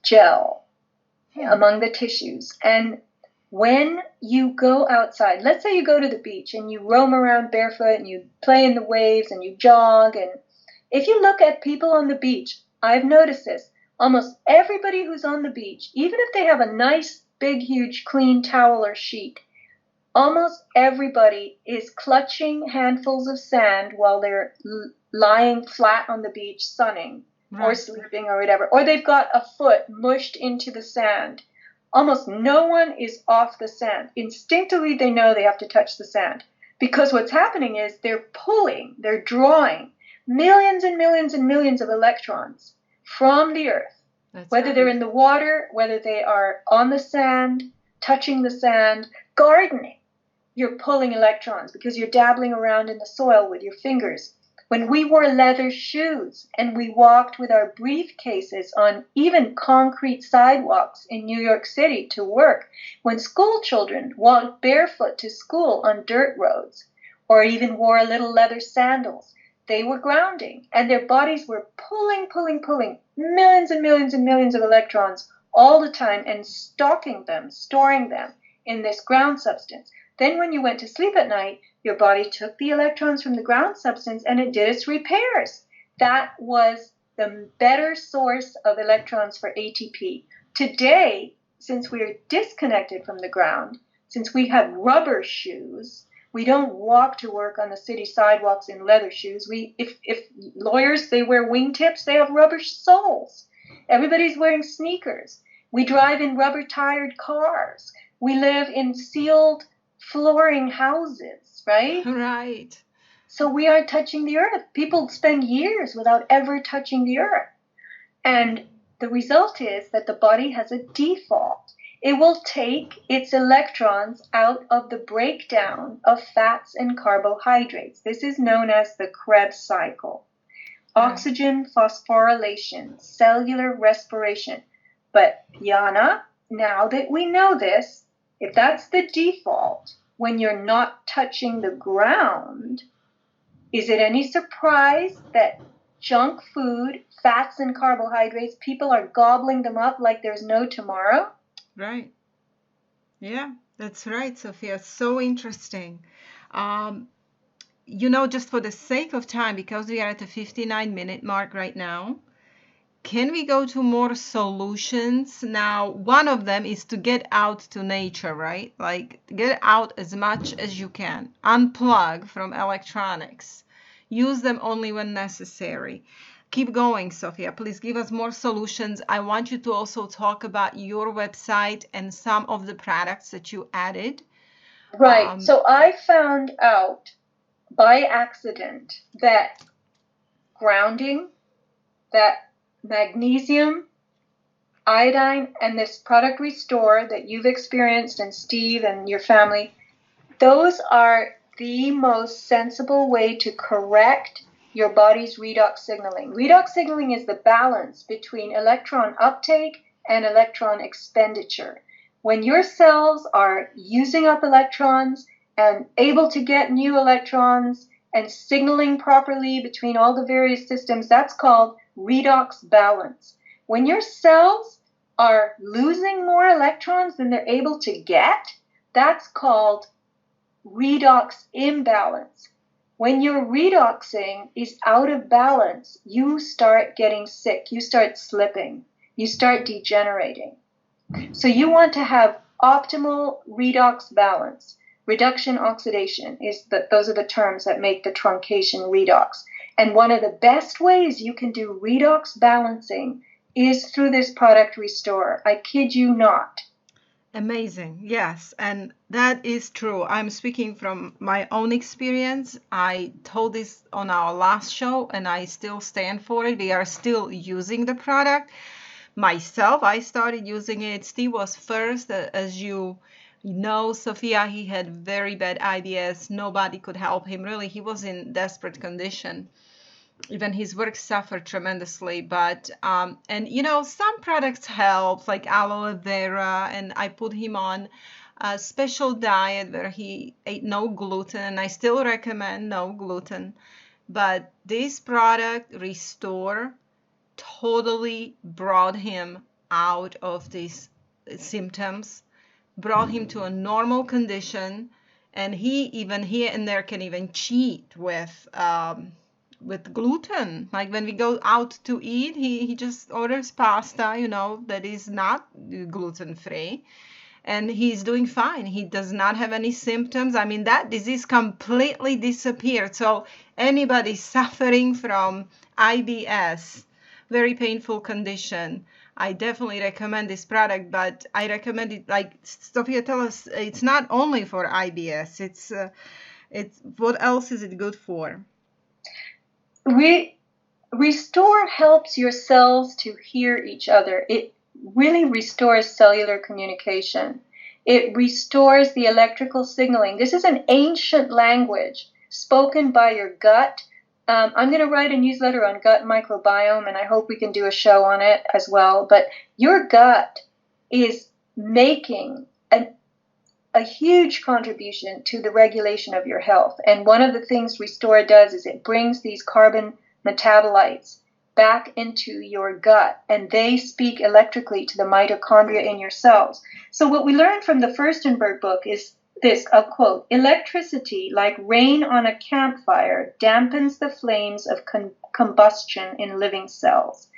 gel among the tissues. And when you go outside, let's say you go to the beach and you roam around barefoot and you play in the waves and you jog, and if you look at people on the beach, I've noticed this, almost everybody who's on the beach, even if they have a nice, big, huge, clean towel or sheet, almost everybody is clutching handfuls of sand while they're lying flat on the beach sunning or Right. sleeping or whatever, or they've got a foot mushed into the sand. Almost no one is off the sand. Instinctively, they know they have to touch the sand because what's happening is they're pulling, they're drawing millions and millions and millions of electrons from the earth. That's Whether right. they're in the water, whether they are on the sand, touching the sand, gardening, you're pulling electrons because you're dabbling around in the soil with your fingers. When we wore leather shoes and we walked with our briefcases on even concrete sidewalks in New York City to work, when school children walked barefoot to school on dirt roads, or even wore little leather sandals, they were grounding, and their bodies were pulling, pulling, pulling millions and millions and millions of electrons all the time and stocking them, storing them in this ground substance. Then when you went to sleep at night, your body took the electrons from the ground substance and it did its repairs. That was the better source of electrons for ATP. Today, since we are disconnected from the ground, since we have rubber shoes, we don't walk to work on the city sidewalks in leather shoes. If lawyers, they wear wingtips, they have rubber soles. Everybody's wearing sneakers. We drive in rubber-tired cars. We live in sealed flooring houses, right? Right. So we aren't touching the earth. People spend years without ever touching the earth. And the result is that the body has a default. It will take its electrons out of the breakdown of fats and carbohydrates. This is known as the Krebs cycle. Oxygen phosphorylation, cellular respiration. But Jana, now that we know this, if that's the default, when you're not touching the ground, is it any surprise that junk food, fats and carbohydrates, people are gobbling them up like there's no tomorrow? Right. Yeah, that's right, Sophia. So interesting. Um, just for the sake of time, because we are at the 59-minute mark right now, can we go to more solutions? Now, one of them is to get out to nature, right? Like get out as much as you can. Unplug from electronics. Use them only when necessary. Keep going, Sophia. Please give us more solutions. I want you to also talk about your website and some of the products that you added. Right. So I found out by accident that grounding, that magnesium, iodine, and this product Restore that you've experienced, and Steve and your family, those are the most sensible way to correct your body's redox signaling. Redox signaling is the balance between electron uptake and electron expenditure. When your cells are using up electrons and able to get new electrons and signaling properly between all the various systems, that's called redox balance. When your cells are losing more electrons than they're able to get, that's called redox imbalance. When your redoxing is out of balance, you start getting sick, you start slipping, you start degenerating. So you want to have optimal redox balance. Reduction oxidation those are the terms that make the truncation redox. And one of the best ways you can do redox balancing is through this product Restore. I kid you not. Amazing. Yes. And that is true. I'm speaking from my own experience. I told this on our last show and I still stand for it. We are still using the product. Myself, I started using it. Steve was first. As you know, Sophia, he had very bad ideas. Nobody could help him. Really, he was in desperate condition. Even his work suffered tremendously, but some products help, like aloe vera, and I put him on a special diet where he ate no gluten, and I still recommend no gluten. But this product Restore totally brought him out of these symptoms, brought him to a normal condition, and he even here and there can even cheat with gluten. Like when we go out to eat, he just orders pasta, that is not gluten free. and he's doing fine. He does not have any symptoms. I mean, that disease completely disappeared. So anybody suffering from IBS, very painful condition, I definitely recommend this product, but I recommend it, like Sofia, tell us, it's not only for IBS. It's what else is it good for? Restore helps your cells to hear each other. It really restores cellular communication. It restores the electrical signaling. This is an ancient language spoken by your gut. I'm going to write a newsletter on gut microbiome, and I hope we can do a show on it as well. But your gut is making a huge contribution to the regulation of your health. And one of the things Restore does is it brings these carbon metabolites back into your gut, and they speak electrically to the mitochondria in your cells. So what we learned from the Furstenberg book is this, I'll quote, electricity, like rain on a campfire, dampens the flames of combustion in living cells.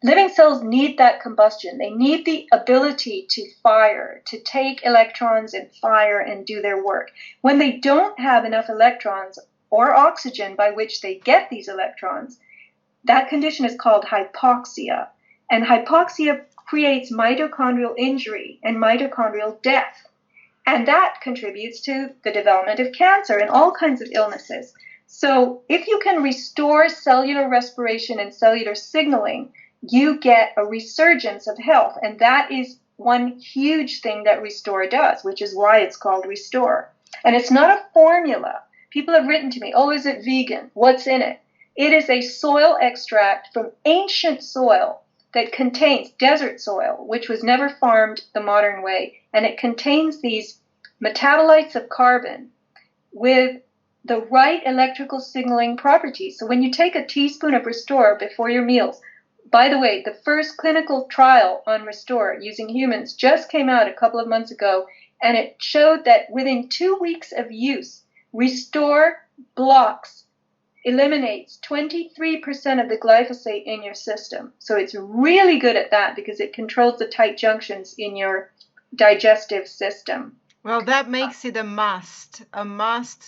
Living cells need that combustion. They need the ability to fire, to take electrons and fire and do their work. When they don't have enough electrons or oxygen by which they get these electrons, that condition is called hypoxia. And hypoxia creates mitochondrial injury and mitochondrial death. And that contributes to the development of cancer and all kinds of illnesses. So if you can restore cellular respiration and cellular signaling, you get a resurgence of health. And that is one huge thing that Restore does, which is why it's called Restore. And it's not a formula. People have written to me, oh, is it vegan? What's in it? It is a soil extract from ancient soil that contains desert soil, which was never farmed the modern way. And it contains these metabolites of carbon with the right electrical signaling properties. So when you take a teaspoon of Restore before your meals, by the way, the first clinical trial on Restore using humans just came out a couple of months ago, and it showed that within 2 weeks of use, Restore eliminates 23% of the glyphosate in your system. So it's really good at that because it controls the tight junctions in your digestive system. Well, that makes it a must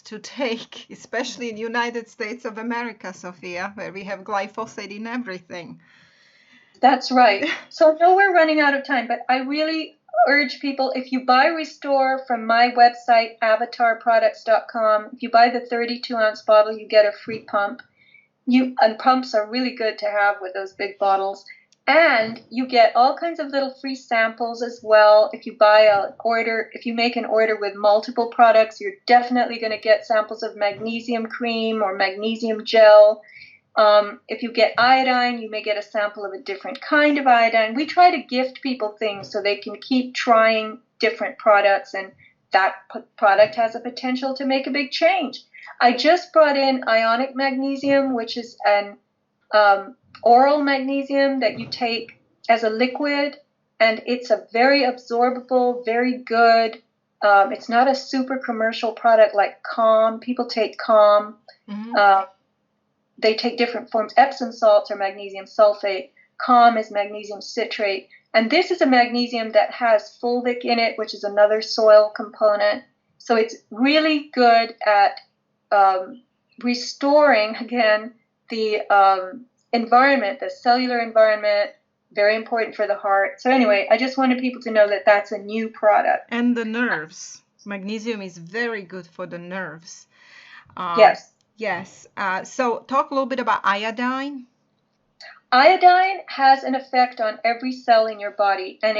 to take, especially in the United States of America, Sofia, where we have glyphosate in everything. That's right. So I know we're running out of time, but I really urge people, if you buy Restore from my website, avatarproducts.com, if you buy the 32-ounce bottle, you get a free pump. And pumps are really good to have with those big bottles. And you get all kinds of little free samples as well. If you make an order with multiple products, you're definitely going to get samples of magnesium cream or magnesium gel. If you get iodine, you may get a sample of a different kind of iodine. We try to gift people things so they can keep trying different products, and that product has a potential to make a big change. I just brought in ionic magnesium, which is an oral magnesium that you take as a liquid, and it's a very absorbable, very good. It's not a super commercial product like Calm. People take Calm. Mm-hmm. They take different forms. Epsom salts are magnesium sulfate. Calm is magnesium citrate. And this is a magnesium that has fulvic in it, which is another soil component. So it's really good at restoring, again, the environment, the cellular environment, very important for the heart. So anyway, I just wanted people to know that that's a new product. And the nerves. Magnesium is very good for the nerves. Yes. Yes. So talk a little bit about iodine. Iodine has an effect on every cell in your body, and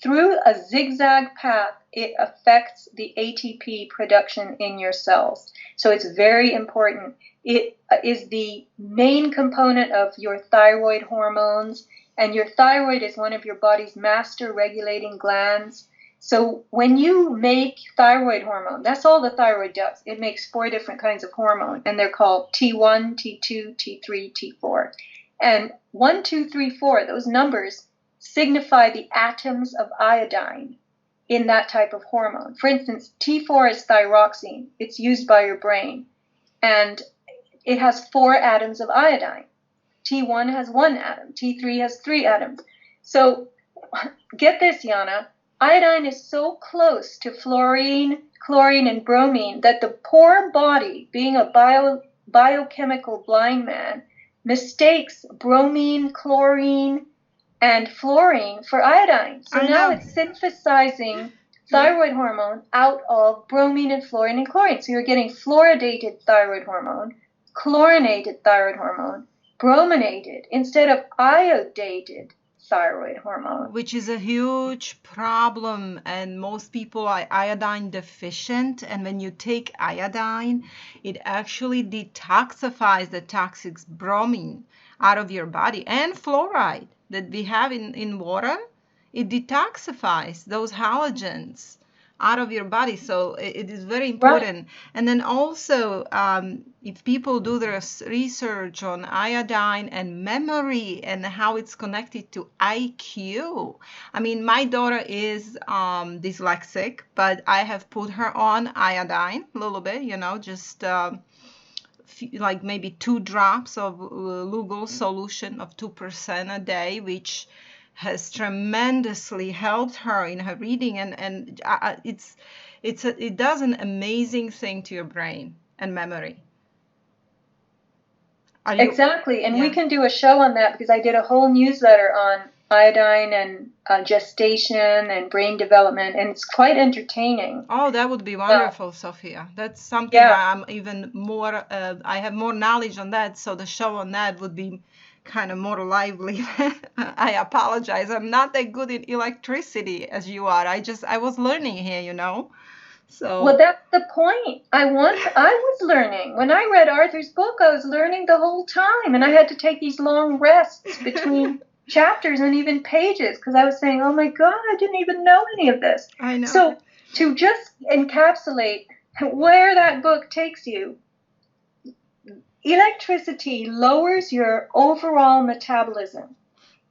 through a zigzag path, it affects the ATP production in your cells. So it's very important. It is the main component of your thyroid hormones, and your thyroid is one of your body's master regulating glands. So when you make thyroid hormone, that's all the thyroid does. It makes 4 different kinds of hormone, and they're called T1, T2, T3, T4. And 1, 2, 3, 4, those numbers signify the atoms of iodine in that type of hormone. For instance, T4 is thyroxine. It's used by your brain, and it has 4 atoms of iodine. T1 has 1 atom. T3 has 3 atoms. So get this, Jana. Iodine is so close to fluorine, chlorine, and bromine that the poor body, being a biochemical blind man, mistakes bromine, chlorine, and fluorine for iodine. So I now know. it's synthesizing Yeah. thyroid hormone out of bromine and fluorine and chlorine. So you're getting fluoridated thyroid hormone, chlorinated thyroid hormone, brominated instead of iodated thyroid hormone. Which is a huge problem, and most people are iodine deficient, and when you take iodine, it actually detoxifies the toxic bromine out of your body, and fluoride that we have in water. It detoxifies those halogens out of your body, so it is very important. Right. And then also, if people do their research on iodine and memory and how it's connected to IQ, I mean, my daughter is dyslexic, but I have put her on iodine a little bit, just like maybe 2 drops of Lugol solution of 2% a day, which has tremendously helped her in her reading, and it does an amazing thing to your brain and memory. Exactly, and we can do a show on that because I did a whole newsletter on iodine and gestation and brain development, and it's quite entertaining. Oh, that would be wonderful, Sofia. That's something I'm even more, I have more knowledge on that, so the show on that would be kind of more lively. I apologize. I'm not that good in electricity as you are. I was learning here, So. Well, that's the point. I was learning. When I read Arthur's book, I was learning the whole time, and I had to take these long rests between chapters and even pages because I was saying, oh my God, I didn't even know any of this. I know. So to just encapsulate where that book takes you, electricity lowers your overall metabolism.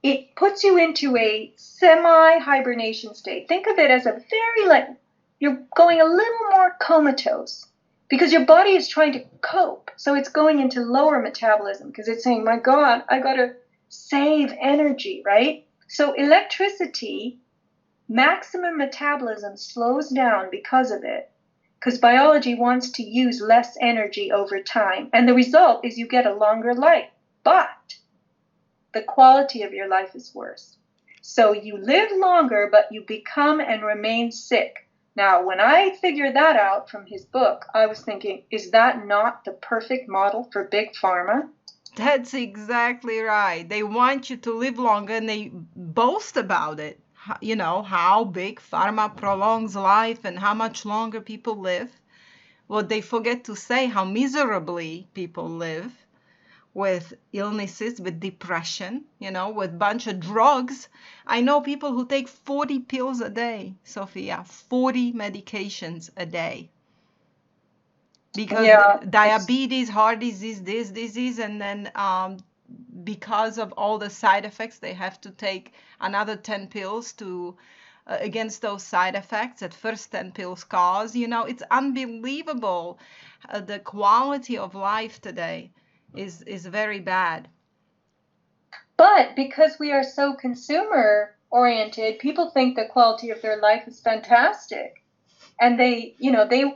It puts you into a semi-hibernation state. Think of it as a very you're going a little more comatose because your body is trying to cope. So it's going into lower metabolism because it's saying, my God, I got to save energy, right? So electricity, maximum metabolism slows down because of it, because biology wants to use less energy over time. And the result is you get a longer life, but the quality of your life is worse. So you live longer, but you become and remain sick. Now, when I figured that out from his book, I was thinking, is that not the perfect model for Big Pharma? That's exactly right. They want you to live longer, and they boast about it. How Big Pharma prolongs life and how much longer people live. Well, they forget to say how miserably people live with illnesses, with depression, with a bunch of drugs. I know people who take 40 pills a day, Sofia, 40 medications a day. Because diabetes, heart disease, this disease, and then because of all the side effects, they have to take another 10 pills to against those side effects that first 10 pills cause. It's unbelievable. The quality of life today is very bad. But because we are so consumer oriented, people think the quality of their life is fantastic. And they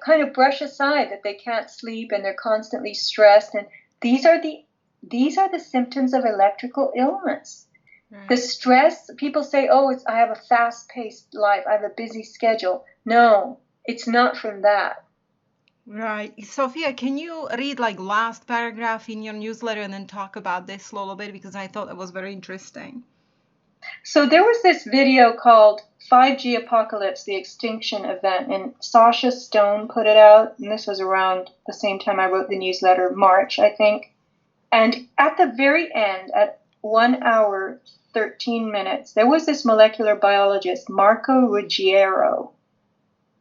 kind of brush aside that they can't sleep and they're constantly stressed. And these are the symptoms of electrical illness. Right. The stress, people say, oh, I have a fast-paced life. I have a busy schedule. No, it's not from that. Right. Sofia, can you read last paragraph in your newsletter and then talk about this a little bit, because I thought it was very interesting. So there was this video called 5G Apocalypse, the Extinction Event, and Sasha Stone put it out, and this was around the same time I wrote the newsletter, March, I think. And at the very end, at 1 hour, 13 minutes, there was this molecular biologist, Marco Ruggiero.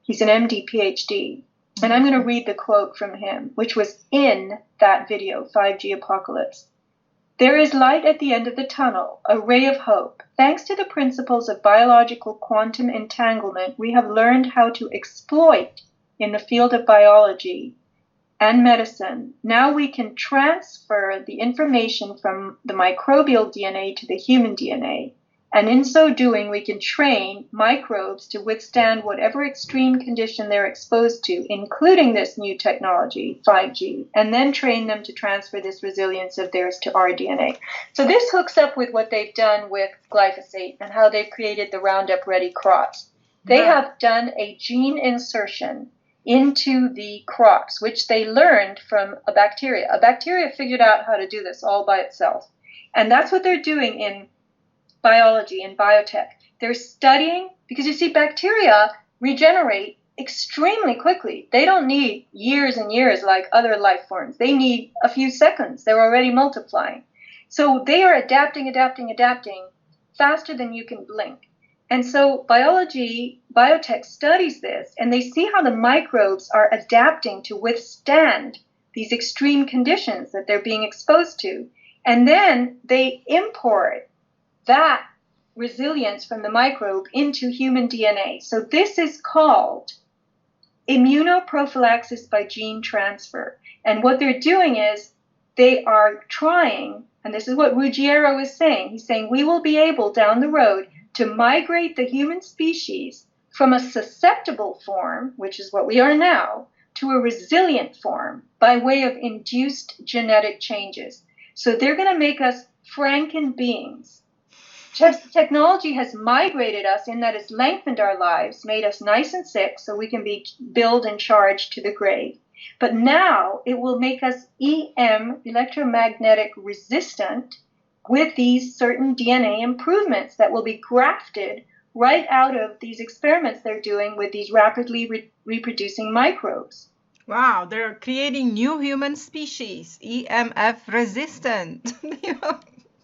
He's an MD, PhD. And I'm going to read the quote from him, which was in that video, 5G Apocalypse. There is light at the end of the tunnel, a ray of hope. Thanks to the principles of biological quantum entanglement, we have learned how to exploit in the field of biology and medicine. Now we can transfer the information from the microbial DNA to the human DNA. And in so doing, we can train microbes to withstand whatever extreme condition they're exposed to, including this new technology, 5G, and then train them to transfer this resilience of theirs to our DNA. So this hooks up with what they've done with glyphosate and how they've created the Roundup Ready crops. They have done a gene insertion into the crops, which they learned from a bacteria. A bacteria figured out how to do this all by itself. And that's what they're doing in biology and biotech. They're studying, because you see, bacteria regenerate extremely quickly. They don't need years and years like other life forms. They need a few seconds. They're already multiplying. So they are adapting faster than you can blink. And so biotech studies this, and they see how the microbes are adapting to withstand these extreme conditions that they're being exposed to. And then they import that resilience from the microbe into human DNA. So this is called immunoprophylaxis by gene transfer. And what they're doing is they are trying, and this is what Ruggiero is saying, he's saying we will be able down the road to migrate the human species from a susceptible form, which is what we are now, to a resilient form by way of induced genetic changes. So they're going to make us Franken beings. Technology has migrated us in that it's lengthened our lives, made us nice and sick so we can be billed and charged to the grave. But now it will make us EM, electromagnetic resistant, with these certain DNA improvements that will be grafted right out of these experiments they're doing with these rapidly reproducing microbes. Wow, they're creating new human species, EMF resistant.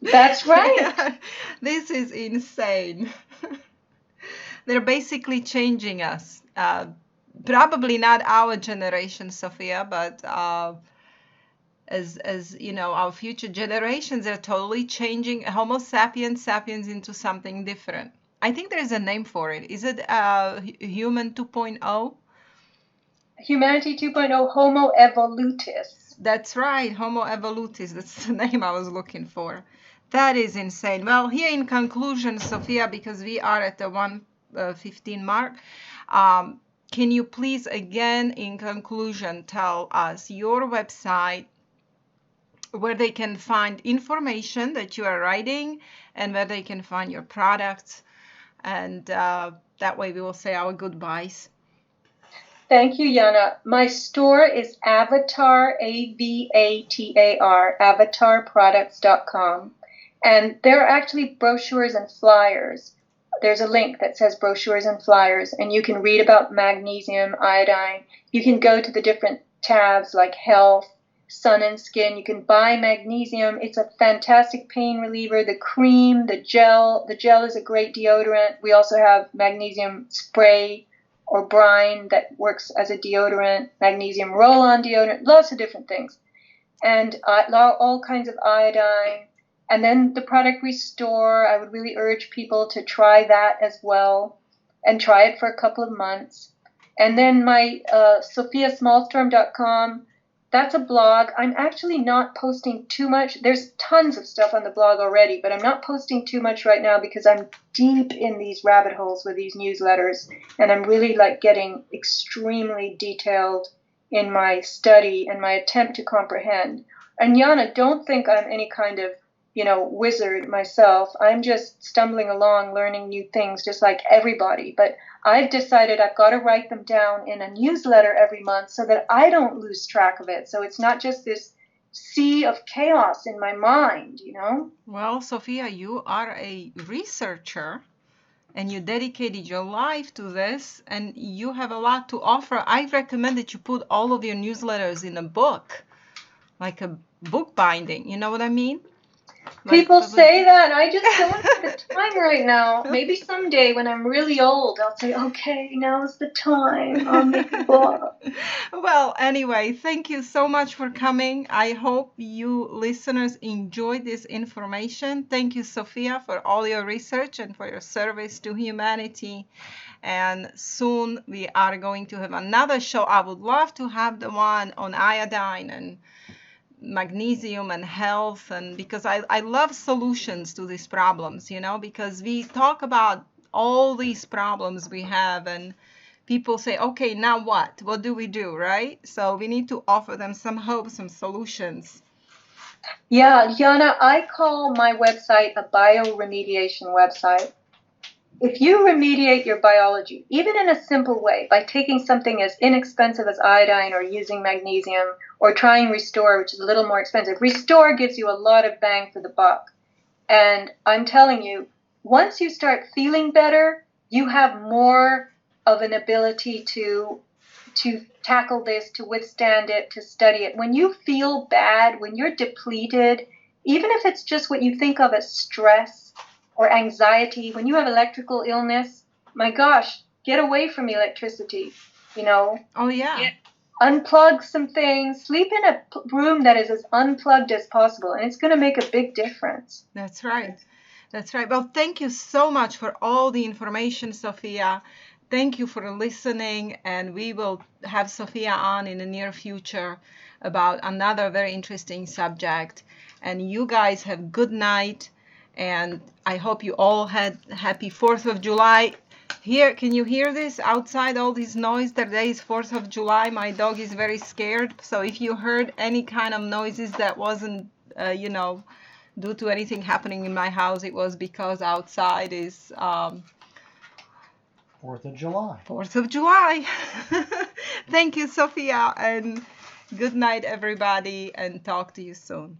That's right. This is insane. They're basically changing us. Probably not our generation, Sofia, but as you know, our future generations are totally changing Homo sapiens into something different. I think there is a name for it. Is it human 2.0? Humanity 2.0, Homo evolutus. That's right, Homo evolutus. That's the name I was looking for. That is insane. Well, here in conclusion, Sofia, because we are at the 1:15 mark, can you please again in conclusion tell us your website, where they can find information that you are writing and where they can find your products, and that way we will say our goodbyes. Thank you, Jana. My store is Avatar, AVATAR, avatarproducts.com. And there are actually brochures and flyers. There's a link that says brochures and flyers, and you can read about magnesium, iodine. You can go to the different tabs like health, sun and skin. You can buy magnesium. It's a fantastic pain reliever. The cream, the gel. The gel is a great deodorant. We also have magnesium spray or brine that works as a deodorant, magnesium roll-on deodorant, lots of different things. And all kinds of iodine. And then the product Restore, I would really urge people to try that as well and try it for a couple of months. And then my sofiasmallstorm.com, that's a blog. I'm actually not posting too much. There's tons of stuff on the blog already, but I'm not posting too much right now because I'm deep in these rabbit holes with these newsletters, and I'm really getting extremely detailed in my study and my attempt to comprehend. And Jana, don't think I'm any kind of wizard myself. I'm just stumbling along, learning new things just like everybody. But I've decided I've got to write them down in a newsletter every month so that I don't lose track of it. So it's not just this sea of chaos in my mind, Well, Sofia, you are a researcher and you dedicated your life to this and you have a lot to offer. I recommend that you put all of your newsletters in a book, like a book binding. You know what I mean? People say that. I just don't have the time right now. Maybe someday when I'm really old, I'll say, okay, now's the time. I'll make a book. Well, anyway, thank you so much for coming. I hope you listeners enjoyed this information. Thank you, Sofia, for all your research and for your service to humanity. And soon we are going to have another show. I would love to have the one on iodine and magnesium and health, and because I love solutions to these problems, because we talk about all these problems we have, and people say, okay, now what do we do, right? So we need to offer them some hope, some solutions. Yeah, Jana, I call my website a bioremediation website. If you remediate your biology, even in a simple way, by taking something as inexpensive as iodine or using magnesium or trying Restore, which is a little more expensive, Restore gives you a lot of bang for the buck. And I'm telling you, once you start feeling better, you have more of an ability to tackle this, to withstand it, to study it. When you feel bad, when you're depleted, even if it's just what you think of as stress or anxiety, when you have electrical illness, my gosh, get away from electricity, Oh, yeah. Unplug some things, sleep in a room that is as unplugged as possible, and it's going to make a big difference. That's right. That's right. Well, thank you so much for all the information, Sofia. Thank you for listening, and we will have Sofia on in the near future about another very interesting subject. And you guys have good night, and I hope you all had happy 4th of July. Here, can you hear this outside, all this noise? Today is 4th of July. My dog is very scared. So if you heard any kind of noises that wasn't, due to anything happening in my house, it was because outside is 4th of July. 4th of July. Thank you, Sofia, and good night, everybody, and talk to you soon.